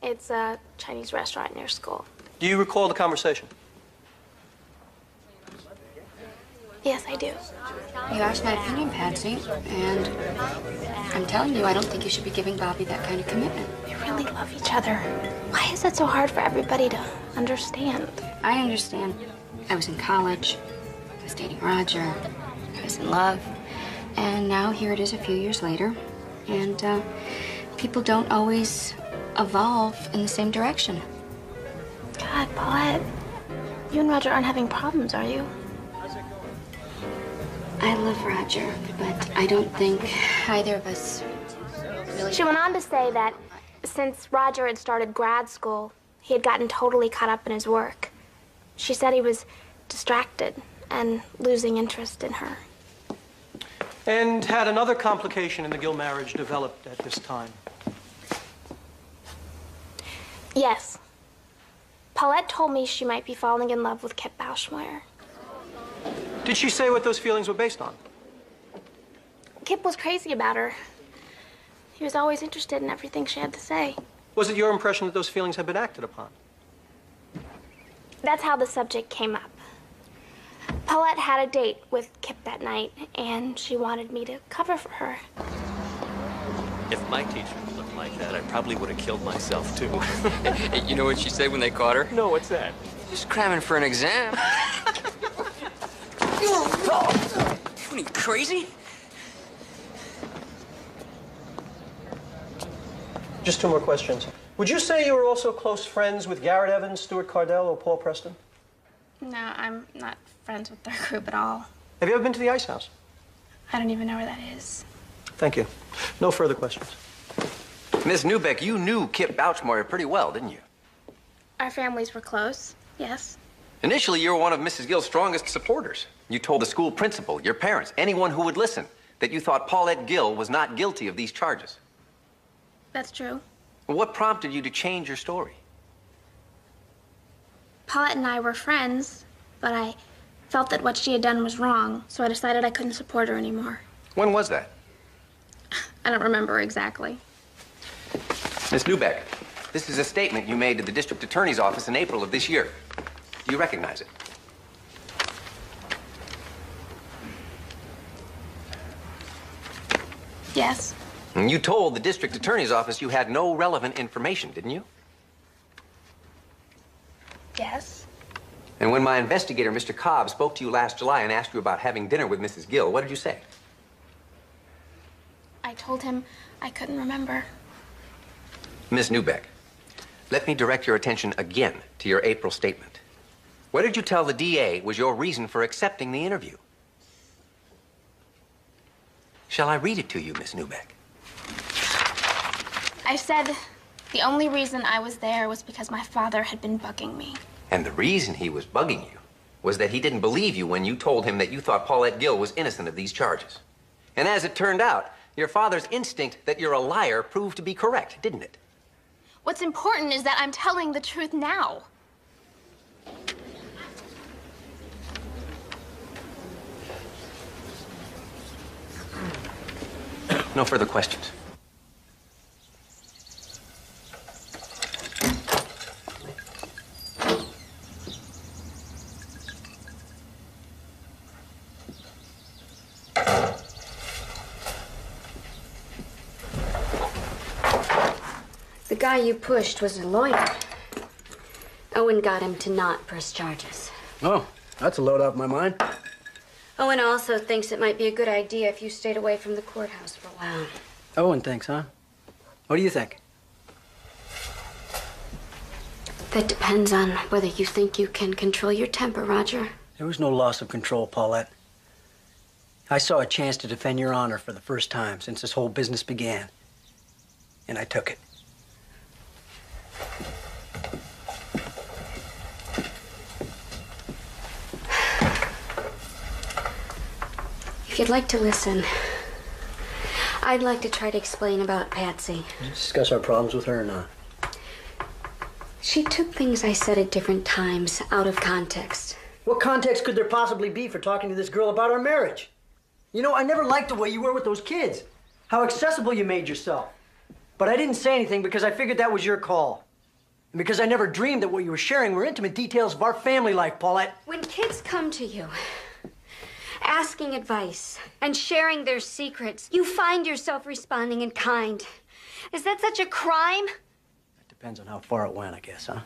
It's a Chinese restaurant near school. Do you recall the conversation? Yes, I do. You asked my opinion, Patsy, and I'm telling you, I don't think you should be giving Bobby that kind of commitment. We really love each other. Why is it so hard for everybody to understand? I understand. I was in college. I was dating Roger. I was in love. And now here it is a few years later. And people don't always evolve in the same direction. God, Paulette, you and Roger aren't having problems, are you? I love Roger, but I don't think either of us really... She went on to say that since Roger had started grad school, he had gotten totally caught up in his work. She said he was distracted and losing interest in her. And had another complication in the Gill marriage developed at this time? Yes. Paulette told me she might be falling in love with Kip Bauschmeyer. Did she say what those feelings were based on? Kip was crazy about her. He was always interested in everything she had to say. Was it your impression that those feelings had been acted upon? That's how the subject came up. Paulette had a date with Kip that night, and she wanted me to cover for her. If my teacher looked like that, I probably would have killed myself, too. You know what she said when they caught her? No, what's that? Just cramming for an exam. What are you, crazy? Just two more questions. Would you say you were also close friends with Garrett Evans, Stuart Cardell, or Paul Preston? No, I'm not friends with their group at all. Have you ever been to the Ice House? I don't even know where that is. Thank you. No further questions. Miss Newbeck, you knew Kip Bauschmeyer pretty well, didn't you? Our families were close, yes. Initially, you were one of Mrs. Gill's strongest supporters. You told the school principal, your parents, anyone who would listen, that you thought Paulette Gill was not guilty of these charges. That's true. What prompted you to change your story? Paulette and I were friends, but I felt that what she had done was wrong, so I decided I couldn't support her anymore. When was that? I don't remember exactly. Miss Newbeck, this is a statement you made to the district attorney's office in April of this year. Do you recognize it? Yes. And you told the district attorney's office you had no relevant information, didn't you? Yes. And when my investigator, Mr. Cobb, spoke to you last July and asked you about having dinner with Mrs. Gill, what did you say? I told him I couldn't remember. Miss Newbeck, let me direct your attention again to your April statement. What did you tell the DA was your reason for accepting the interview? Shall I read it to you, Miss Newbeck? I said the only reason I was there was because my father had been bugging me. And the reason he was bugging you was that he didn't believe you when you told him that you thought Paulette Gill was innocent of these charges. And as it turned out, your father's instinct that you're a liar proved to be correct, didn't it? What's important is that I'm telling the truth now. No further questions. The guy you pushed was a lawyer. Owen got him to not press charges. Oh, that's a load off my mind. Owen also thinks it might be a good idea if you stayed away from the courthouse for a while. Owen thinks, huh? What do you think? That depends on whether you think you can control your temper, Roger. There was no loss of control, Paulette. I saw a chance to defend your honor for the first time since this whole business began. And I took it. If you'd like to listen, I'd like to try to explain about Patsy. Discuss our problems with her or not? She took things I said at different times out of context. What context could there possibly be for talking to this girl about our marriage? You know, I never liked the way you were with those kids. How accessible you made yourself. But I didn't say anything because I figured that was your call. And because I never dreamed that what you were sharing were intimate details of our family life, Paulette. When kids come to you, asking advice and sharing their secrets, you find yourself responding in kind. Is that such a crime? That depends on how far it went, I guess, huh?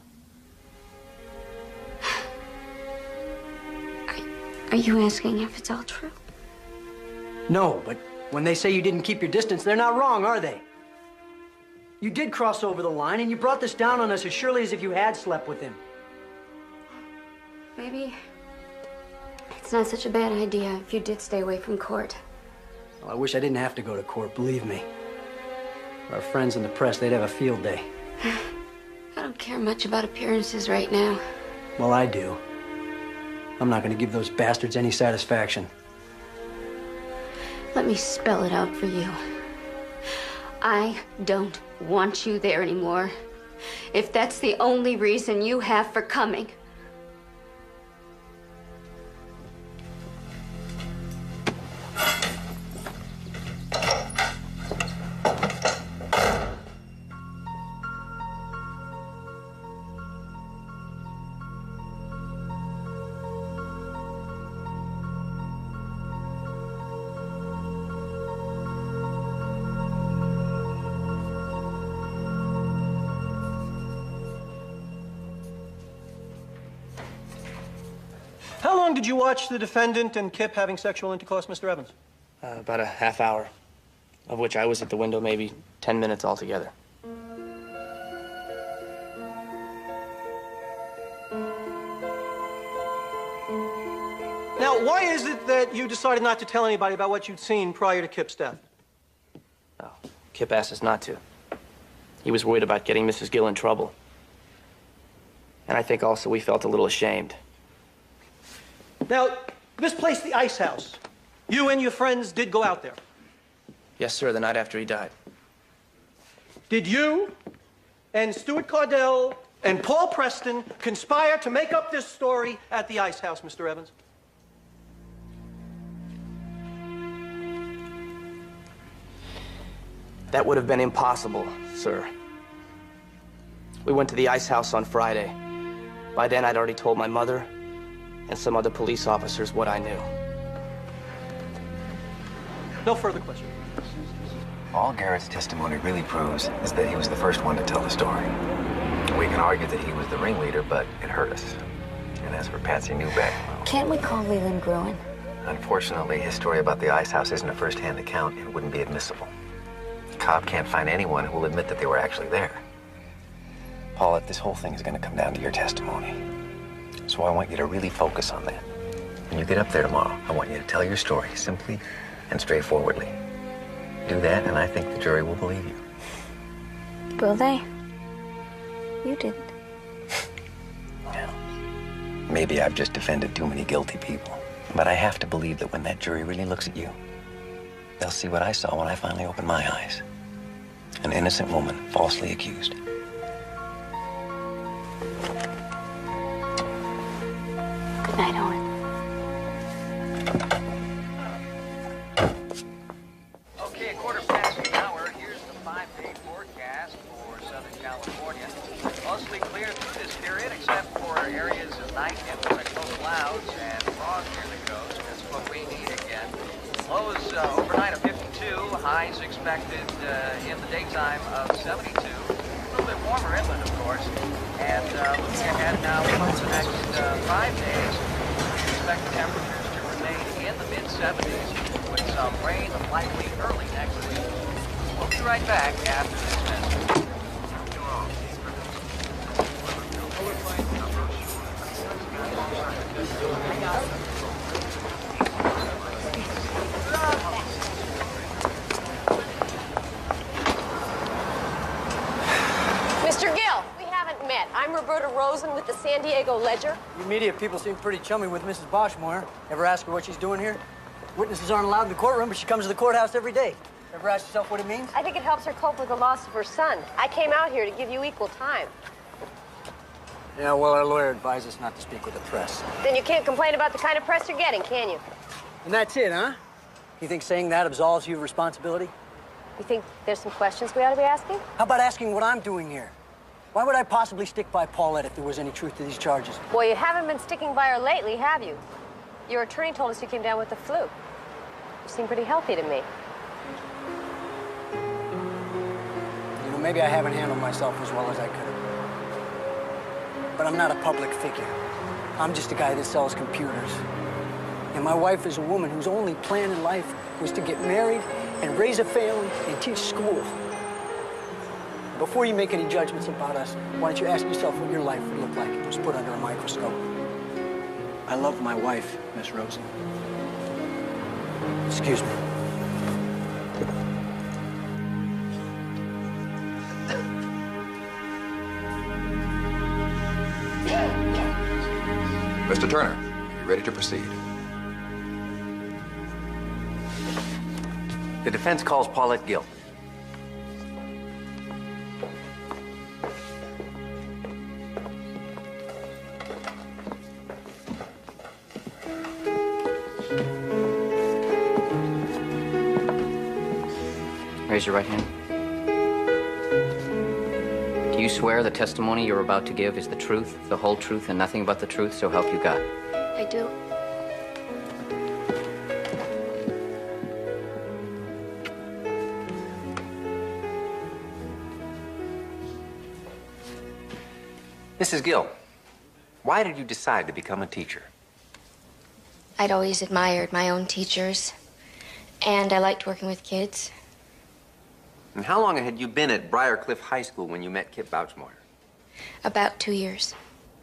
Are you asking if it's all true? No, but when they say you didn't keep your distance, they're not wrong, are they? You did cross over the line, and you brought this down on us as surely as if you had slept with him. Maybe it's not such a bad idea if you did stay away from court. Well, I wish I didn't have to go to court, believe me. Our friends in the press, they'd have a field day. I don't care much about appearances right now. Well, I do. I'm not going to give those bastards any satisfaction. Let me spell it out for you. I don't want you there anymore. If that's the only reason you have for coming. How long did you watch the defendant and Kip having sexual intercourse, Mr. Evans? About a half hour, of which I was at the window maybe 10 minutes altogether. Now, why is it that you decided not to tell anybody about what you'd seen prior to Kip's death? Kip asked us not to. He was worried about getting Mrs. Gill in trouble. And I think also we felt a little ashamed. Now, this place, the Ice House, you and your friends did go out there. Yes, sir, the night after he died. Did you and Stuart Cardell and Paul Preston conspire to make up this story at the Ice House, Mr. Evans? That would have been impossible, sir. We went to the Ice House on Friday. By then, I'd already told my mother and some other police officers what I knew. No further questions. All Garrett's testimony really proves is that he was the first one to tell the story. We can argue that he was the ringleader, but it hurt us. And as for Patsy Newbeck, Can't we call Leland Gruen? unfortunately, his story about the ice house isn't a first-hand account and wouldn't be admissible. Cobb can't find anyone who will admit that they were actually there. Paulette, this whole thing is going to come down to your testimony. So I want you to really focus on that. When you get up there tomorrow, I want you to tell your story simply and straightforwardly. Do that, and I think the jury will believe you. Will they? You didn't. Maybe I've just defended too many guilty people. But I have to believe that when that jury really looks at you, they'll see what I saw when I finally opened my eyes. An innocent woman falsely accused. Good night, Owen. Okay, 1:15. Here's the 5-day forecast for Southern California. Mostly clear through this period, except for areas of night influence of clouds and fog near the coast. That's what we need again. Lows overnight of 52, highs expected in the daytime of 72. A little bit warmer inland, of course. And looking ahead now for the next 5 days, we expect temperatures to remain in the mid-70s with some rain likely early next week. We'll be right back after this message. Mr. Gill, we haven't met. I'm Roberta Rosen with the San Diego Ledger. You media people seem pretty chummy with Mrs. Boschmoyer. Ever ask her what she's doing here? Witnesses aren't allowed in the courtroom, but she comes to the courthouse every day. Ever ask yourself what it means? I think it helps her cope with the loss of her son. I came out here to give you equal time. Yeah, well, our lawyer advised us not to speak with the press. Then you can't complain about the kind of press you're getting, can you? And that's it, huh? You think saying that absolves you of responsibility? You think there's some questions we ought to be asking? How about asking what I'm doing here? Why would I possibly stick by Paulette if there was any truth to these charges? Well, you haven't been sticking by her lately, have you? Your attorney told us you came down with the flu. You seem pretty healthy to me. You know, maybe I haven't handled myself as well as I could have. But I'm not a public figure. I'm just a guy that sells computers. And my wife is a woman whose only plan in life was to get married and raise a family and teach school. Before you make any judgments about us, why don't you ask yourself what your life would look like if it was put under a microscope? I love my wife, Miss Rosen. Excuse me. Mr. Turner, are you ready to proceed? The defense calls Paulette Gill. Raise your right hand. Do you swear the testimony you're about to give is the truth, the whole truth, and nothing but the truth, so help you God? I do. Mrs. Gill, why did you decide to become a teacher? I'd always admired my own teachers, and I liked working with kids. And how long had you been at Briarcliff High School when you met Kip Bouchmoyer? About 2 years.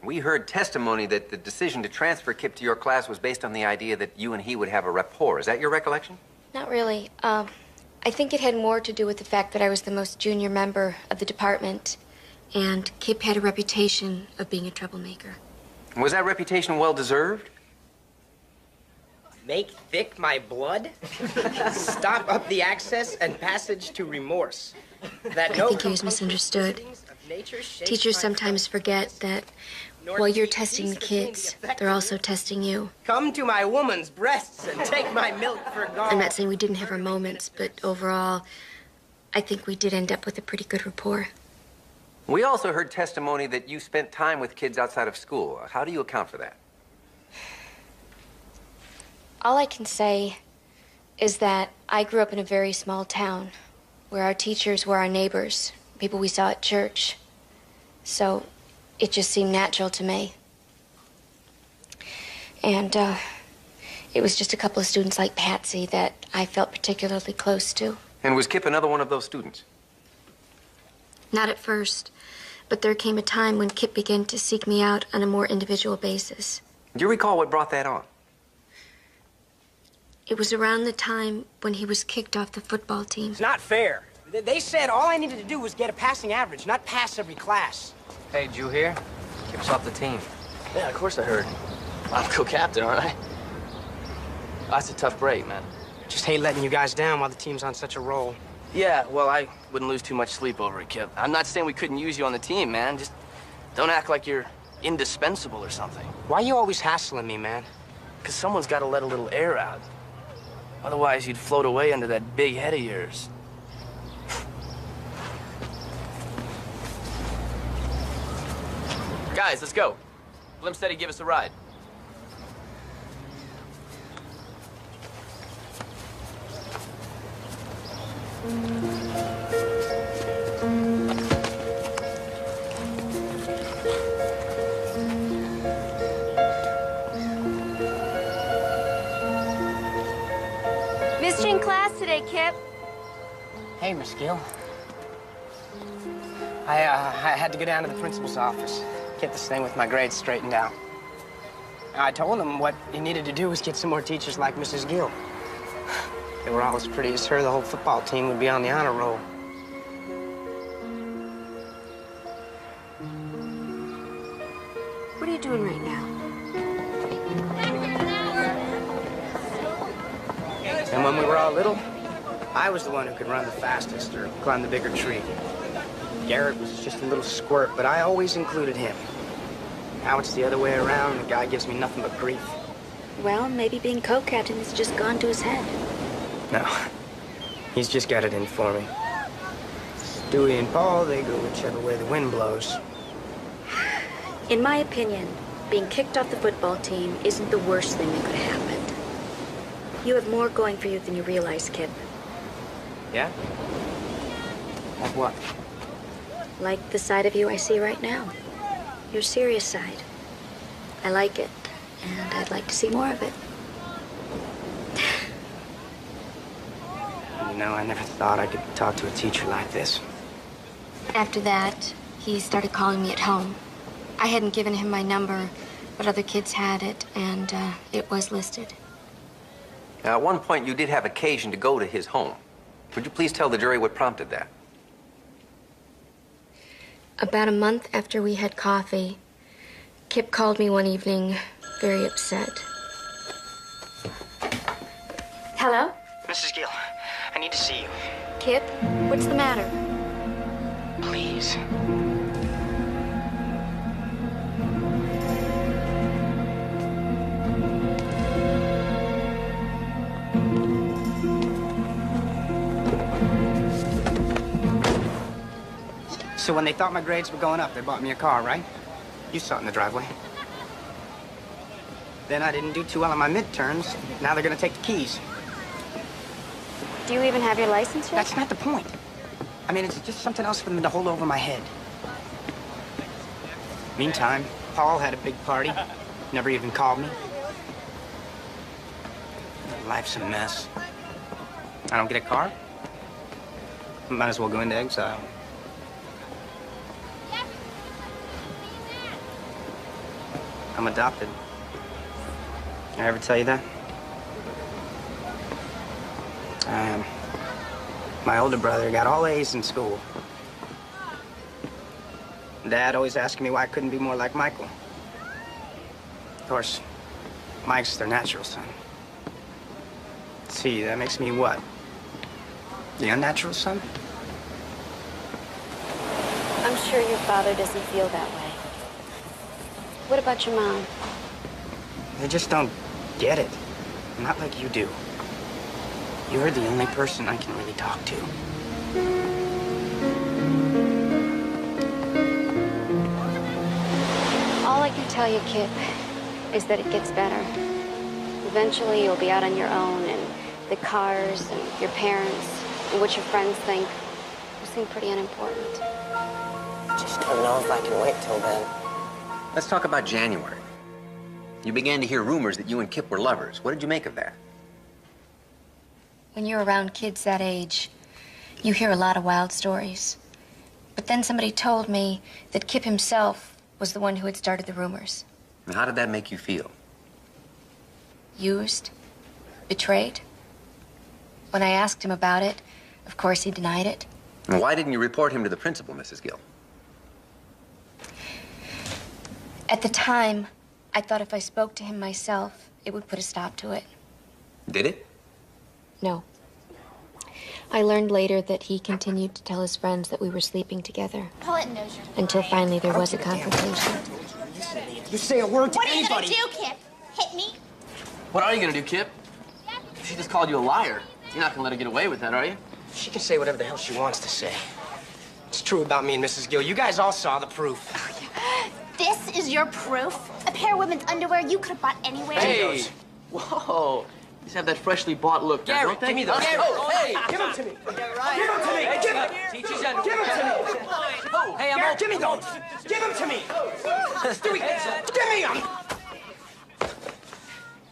We heard testimony that the decision to transfer Kip to your class was based on the idea that you and he would have a rapport. Is that your recollection? Not really. I think it had more to do with the fact that I was the most junior member of the department, and Kip had a reputation of being a troublemaker. Was that reputation well-deserved? Make thick my blood, stop up the access and passage to remorse. That I think he was misunderstood. Teachers sometimes forget that while you're testing the kids, they're also testing you. Come to my woman's breasts and take my milk for gall. I'm not saying we didn't have our moments, but overall, I think we did end up with a pretty good rapport. We also heard testimony that you spent time with kids outside of school. How do you account for that? All I can say is that I grew up in a very small town where our teachers were our neighbors, people we saw at church. So it just seemed natural to me. And it was just a couple of students like Patsy that I felt particularly close to. And was Kip another one of those students? Not at first, but there came a time when Kip began to seek me out on a more individual basis. Do you recall what brought that on? It was around the time when he was kicked off the football team. It's not fair. They said all I needed to do was get a passing average, not pass every class. Hey, did you hear? Kip's off the team. Yeah, of course I heard. I'm co-captain, aren't I? That's a tough break, man. Just hate letting you guys down while the team's on such a roll. Yeah, well, I wouldn't lose too much sleep over it, Kip. I'm not saying we couldn't use you on the team, man. Just don't act like you're indispensable or something. Why are you always hassling me, man? Because someone's got to let a little air out. Otherwise, you'd float away under that big head of yours. Guys, let's go. Blim said he'd give us a ride. Missed you in class today, Kip. Hey, Miss Gill. I had to go down to the principal's office, get this thing with my grades straightened out. I told him what he needed to do was get some more teachers like Mrs. Gill. If they were all as pretty as her, the whole football team would be on the honor roll. What are you doing right now? And when we were all little, I was the one who could run the fastest or climb the bigger tree. Garrett was just a little squirt, but I always included him. Now it's the other way around. The guy gives me nothing but grief. Well, maybe being co-captain has just gone to his head. No, he's just got it in for me. Stewie and Paul, they go whichever way the wind blows. In my opinion, being kicked off the football team isn't the worst thing that could have happened. You have more going for you than you realize, Kip. Yeah? Like what? Like the side of you I see right now. Your serious side. I like it, and I'd like to see more of it. You know, I never thought I could talk to a teacher like this. After that, he started calling me at home. I hadn't given him my number, but other kids had it, and it was listed. Now, at one point, you did have occasion to go to his home. Would you please tell the jury what prompted that? About a month after we had coffee, Kip called me one evening, very upset. Hello? Mrs. Gill, I need to see you. Kip, what's the matter? Please. So when they thought my grades were going up, they bought me a car, right? You saw it in the driveway. Then I didn't do too well on my midterms. Now they're gonna take the keys. Do you even have your license yet? That's not the point. I mean, it's just something else for them to hold over my head. Meantime, Paul had a big party. Never even called me. Life's a mess. I don't get a car. Might as well go into exile. I'm adopted. Did I ever tell you that? My older brother got all A's in school. Dad always asking me why I couldn't be more like Michael. Of course, Mike's their natural son. Let's see, that makes me what? The unnatural son? I'm sure your father doesn't feel that way. What about your mom? They just don't get it. Not like you do. You're the only person I can really talk to. All I can tell you, Kip, is that it gets better. Eventually, you'll be out on your own, and the cars, and your parents. And what your friends think will seem pretty unimportant. Just don't know if I can wait till then. Let's talk about January. You began to hear rumors that you and Kip were lovers. What did you make of that? When you're around kids that age, you hear a lot of wild stories. But then somebody told me that Kip himself was the one who had started the rumors. And how did that make you feel? Used, betrayed. When I asked him about it, of course he denied it. And why didn't you report him to the principal, Mrs. Gill? At the time, I thought if I spoke to him myself, it would put a stop to it. Did it? No. I learned later that he continued to tell his friends that we were sleeping together. Paulette knows you're Until finally there was a confrontation. You say a word to What are you anybody. gonna do, Kip? Hit me? What are you gonna do, Kip? She just called you a liar. You're not gonna let her get away with that, are you? She can say whatever the hell she wants to say. It's true about me and Mrs. Gill. You guys all saw the proof. This is your proof? A pair of women's underwear you could have bought anywhere? Hey! Whoa! These have that freshly bought look, now, don't they? give me those. Gary, Oh, hey! Give them to me. Yeah, right. Give them to me. Hey, Give them. teach his underwear. Give them to me. Oh, hey, I'm Give me those. Give them to me. Stewie, give me them.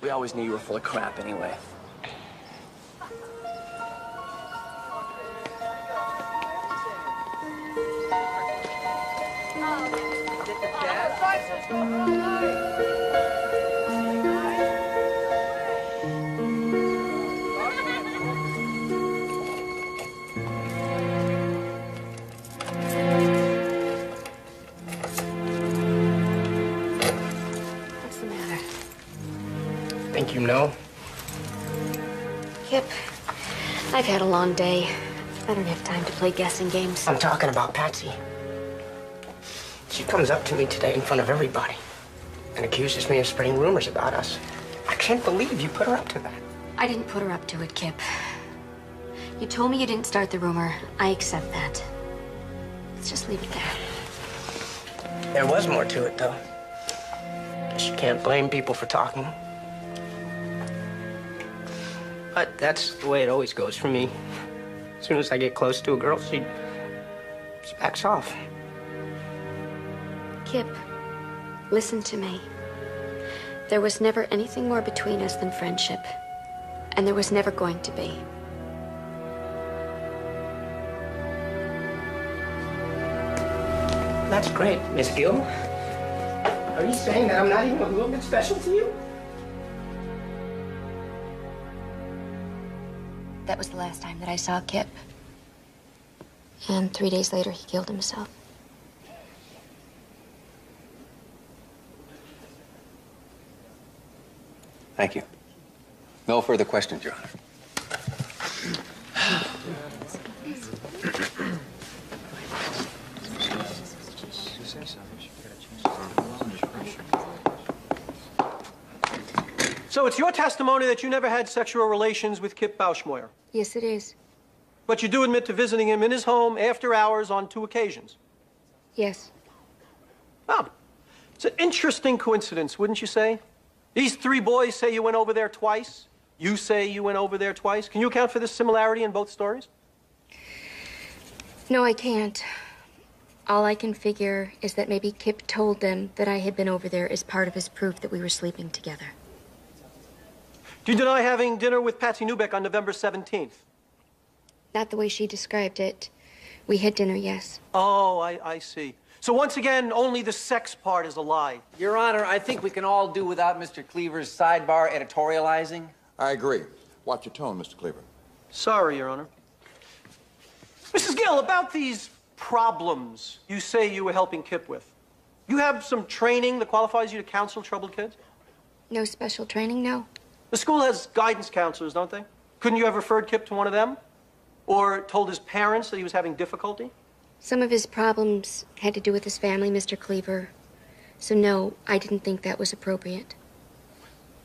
We always knew you were full of crap anyway. What's the matter? Think you know? Kip, I've had a long day. I don't have time to play guessing games. I'm talking about Patsy. She comes up to me today in front of everybody and accuses me of spreading rumors about us. I can't believe you put her up to that. I didn't put her up to it, Kip. You told me you didn't start the rumor. I accept that. Let's just leave it there. There was more to it, though. Guess you can't blame people for talking. But that's the way it always goes for me. As soon as I get close to a girl, she backs off. Kip, listen to me. There was never anything more between us than friendship. And there was never going to be. That's great, Miss Gill. Are you saying that I'm not even a little bit special to you? That was the last time that I saw Kip. And 3 days later, he killed himself. Thank you. No further questions, Your Honor. So it's your testimony that you never had sexual relations with Kip Bauschmoyer. Yes, it is. But you do admit to visiting him in his home after hours on 2 occasions. Yes. Oh, it's an interesting coincidence, wouldn't you say? These 3 boys say you went over there twice. You say you went over there twice. Can you account for this similarity in both stories? No, I can't. All I can figure is that maybe Kip told them that I had been over there as part of his proof that we were sleeping together. Do you deny having dinner with Patsy Newbeck on November 17th? Not the way she described it. We had dinner, yes. Oh, I see. So once again, only the sex part is a lie. Your Honor, I think we can all do without Mr. Cleaver's sidebar editorializing. I agree. Watch your tone, Mr. Cleaver. Sorry, Your Honor. Mrs. Gill, about these problems you say you were helping Kip with, you have some training that qualifies you to counsel troubled kids? No special training, no. The school has guidance counselors, don't they? Couldn't you have referred Kip to one of them? Or told his parents that he was having difficulty? Some of his problems had to do with his family, Mr. Cleaver. So no, I didn't think that was appropriate.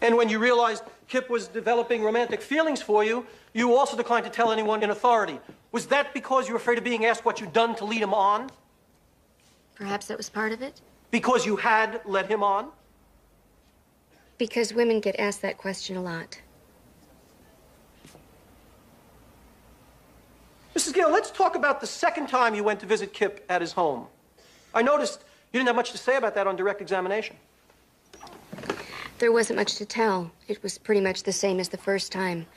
And when you realized Kip was developing romantic feelings for you, you also declined to tell anyone in authority. Was that because you were afraid of being asked what you'd done to lead him on? Perhaps that was part of it? Because you had led him on? Because women get asked that question a lot. Mrs. Gill, let's talk about the second time you went to visit Kip at his home. I noticed you didn't have much to say about that on direct examination. There wasn't much to tell. It was pretty much the same as the first time.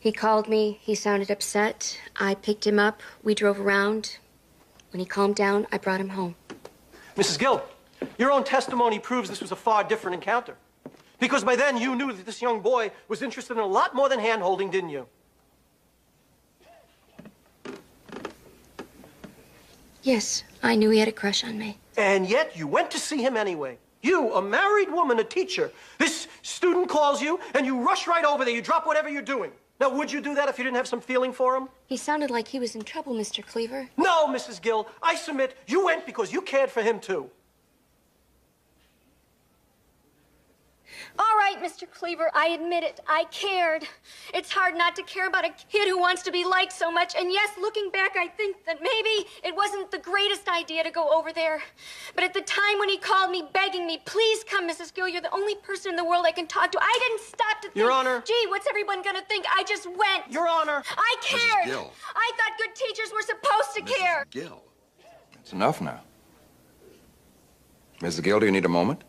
He called me. He sounded upset. I picked him up. We drove around. When he calmed down, I brought him home. Mrs. Gill, your own testimony proves this was a far different encounter. Because by then you knew that this young boy was interested in a lot more than hand-holding, didn't you? Yes, I knew he had a crush on me. And yet you went to see him anyway. You, a married woman, a teacher. This student calls you, and you rush right over there. You drop whatever you're doing. Now, would you do that if you didn't have some feeling for him? He sounded like he was in trouble, Mr. Cleaver. No, Mrs. Gill. I submit you went because you cared for him, too. All right, Mr. Cleaver, I admit it. I cared. It's hard not to care about a kid who wants to be liked so much. And yes, looking back, I think that maybe it wasn't the greatest idea to go over there. But at the time when he called me, begging me, please come, Mrs. Gill, you're the only person in the world I can talk to, I didn't stop to think, Your Honor. Gee, what's everyone gonna think? I just went. Your Honor. I cared. Mrs. Gill. I thought good teachers were supposed to care. Gill. It's enough now. Mrs. Gill, do you need a moment?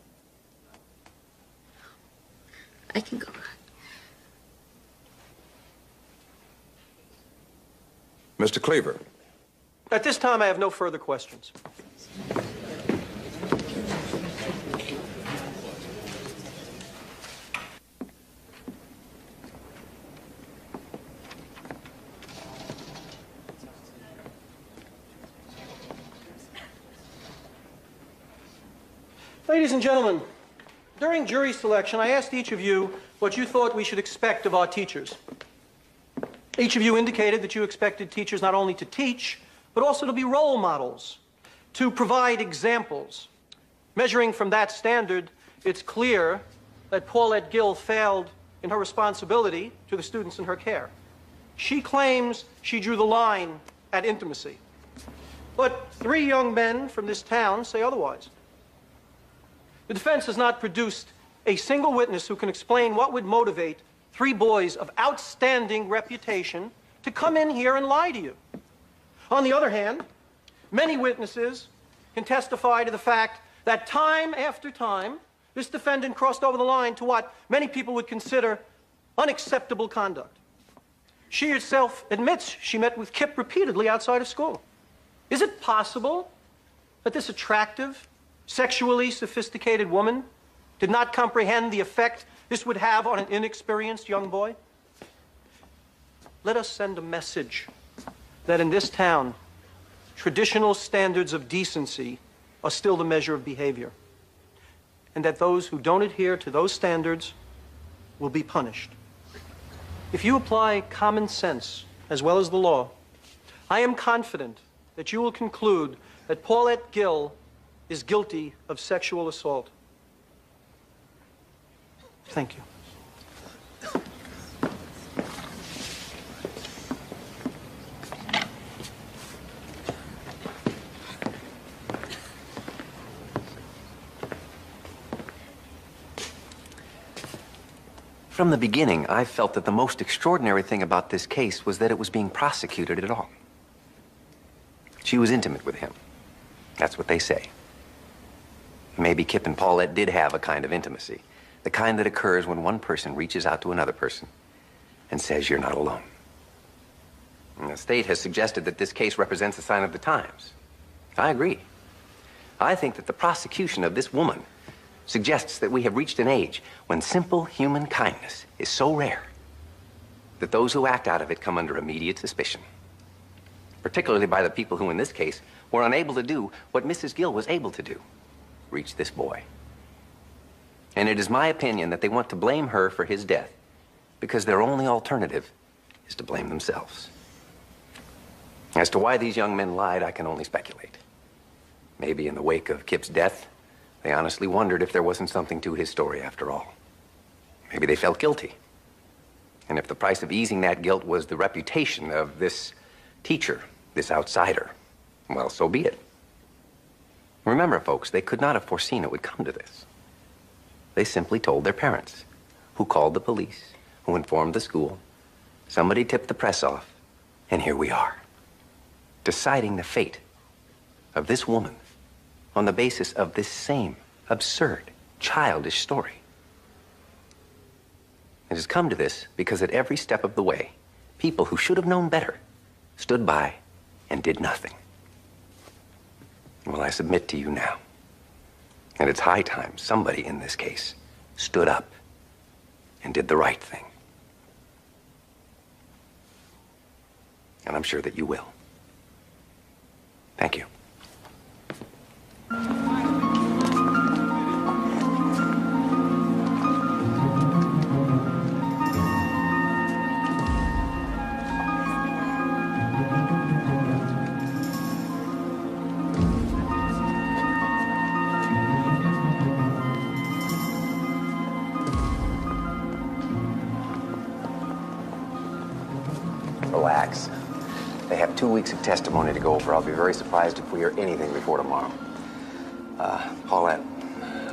I can go. Mr. Cleaver. At this time, I have no further questions. Ladies and gentlemen, during jury selection, I asked each of you what you thought we should expect of our teachers. Each of you indicated that you expected teachers not only to teach, but also to be role models, to provide examples. Measuring from that standard, it's clear that Paulette Gill failed in her responsibility to the students in her care. She claims she drew the line at intimacy. But 3 young men from this town say otherwise. The defense has not produced a single witness who can explain what would motivate 3 boys of outstanding reputation to come in here and lie to you. On the other hand, many witnesses can testify to the fact that time after time, this defendant crossed over the line to what many people would consider unacceptable conduct. She herself admits she met with Kip repeatedly outside of school. Is it possible that this attractive, sexually sophisticated woman did not comprehend the effect this would have on an inexperienced young boy? Let us send a message that in this town, traditional standards of decency are still the measure of behavior, and that those who don't adhere to those standards will be punished. If you apply common sense as well as the law, I am confident that you will conclude that Paulette Gill is guilty of sexual assault. Thank you. From the beginning, I felt that the most extraordinary thing about this case was that it was being prosecuted at all. She was intimate with him. That's what they say. Maybe Kip and Paulette did have a kind of intimacy, the kind that occurs when one person reaches out to another person and says you're not alone. And the state has suggested that this case represents a sign of the times. I agree. I think that the prosecution of this woman suggests that we have reached an age when simple human kindness is so rare that those who act out of it come under immediate suspicion, particularly by the people who, in this case, were unable to do what Mrs. Gill was able to do. Reach this boy. And it is my opinion that they want to blame her for his death because their only alternative is to blame themselves. As to why these young men lied, I can only speculate. Maybe in the wake of Kip's death, they honestly wondered if there wasn't something to his story after all. Maybe they felt guilty. And if the price of easing that guilt was the reputation of this teacher, this outsider, well, so be it. Remember, folks, they could not have foreseen it would come to this. They simply told their parents, who called the police, who informed the school. Somebody tipped the press off, and here we are. deciding the fate of this woman on the basis of this same absurd, childish story. It has come to this because at every step of the way, people who should have known better stood by and did nothing. Well, I submit to you now that it's high time somebody in this case stood up and did the right thing. And I'm sure that you will. Thank you. Relax. They have 2 weeks of testimony to go over. I'll be very surprised if we hear anything before tomorrow. Paulette,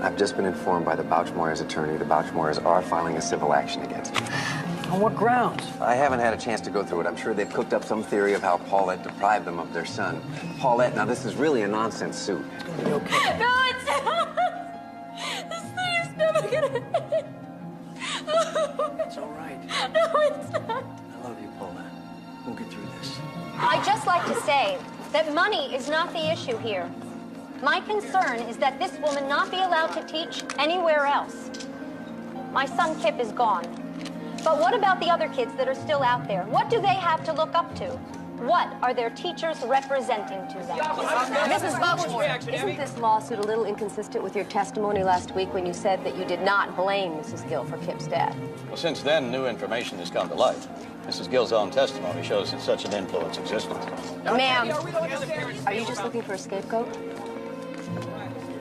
I've just been informed by the Bouchmoyers attorney the Bouchmoyers are filing a civil action against me. On what grounds? I haven't had a chance to go through it. I'm sure they've cooked up some theory of how Paulette deprived them of their son. Paulette, now this is really a nonsense suit. No, it's not. This thing is never gonna end. It's all right. No, it's not. I love you, Paulette. We'll get through this. I'd just like to say that money is not the issue here. My concern is that this woman not be allowed to teach anywhere else. My son Kip is gone. But what about the other kids that are still out there? What do they have to look up to? What are their teachers representing to them? Mrs. Bouchmoyer, isn't this lawsuit a little inconsistent with your testimony last week when you said that you did not blame Mrs. Gill for Kip's death? Well, since then, new information has come to light. Mrs. Gill's own testimony shows that such an influence existed. Ma'am, are you just looking for a scapegoat?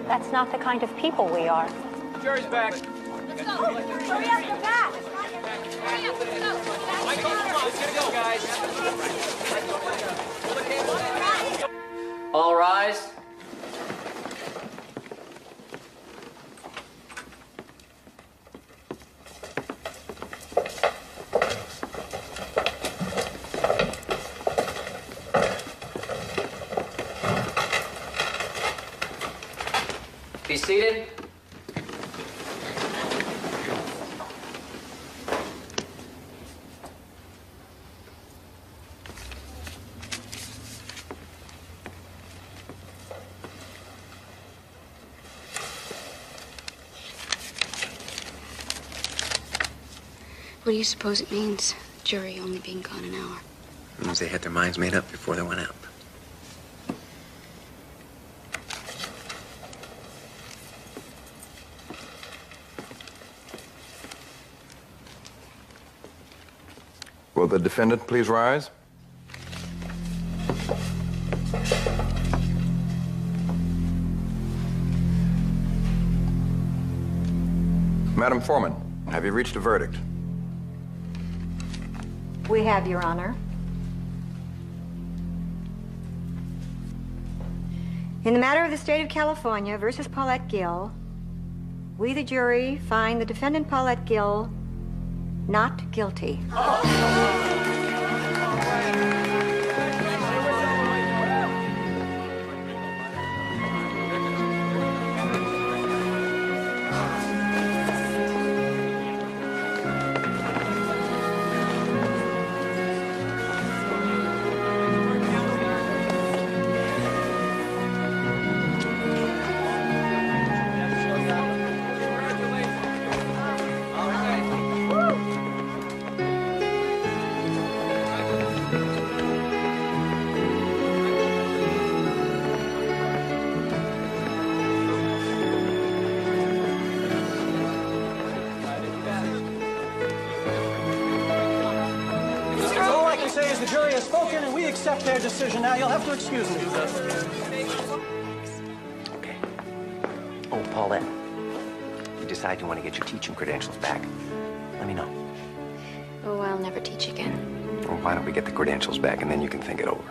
That's not the kind of people we are. Jury's back. Let's go. Hurry up, go back. Hurry up, let's go. Michael, come on, let's get it go, guys. All rise. Be seated. What do you suppose it means, jury only being gone an hour? It means they had their minds made up before they went out. Will the defendant please rise? Madam Foreman, have you reached a verdict? We have, Your Honor. In the matter of the state of California versus Paulette Gill, we, the jury, find the defendant Paulette Gill not guilty. The jury has spoken, and we accept their decision. Now, you'll have to excuse me. Okay. Oh, Paulette, you decide you want to get your teaching credentials back, let me know. Oh, I'll never teach again. Well, why don't we get the credentials back, and then you can think it over.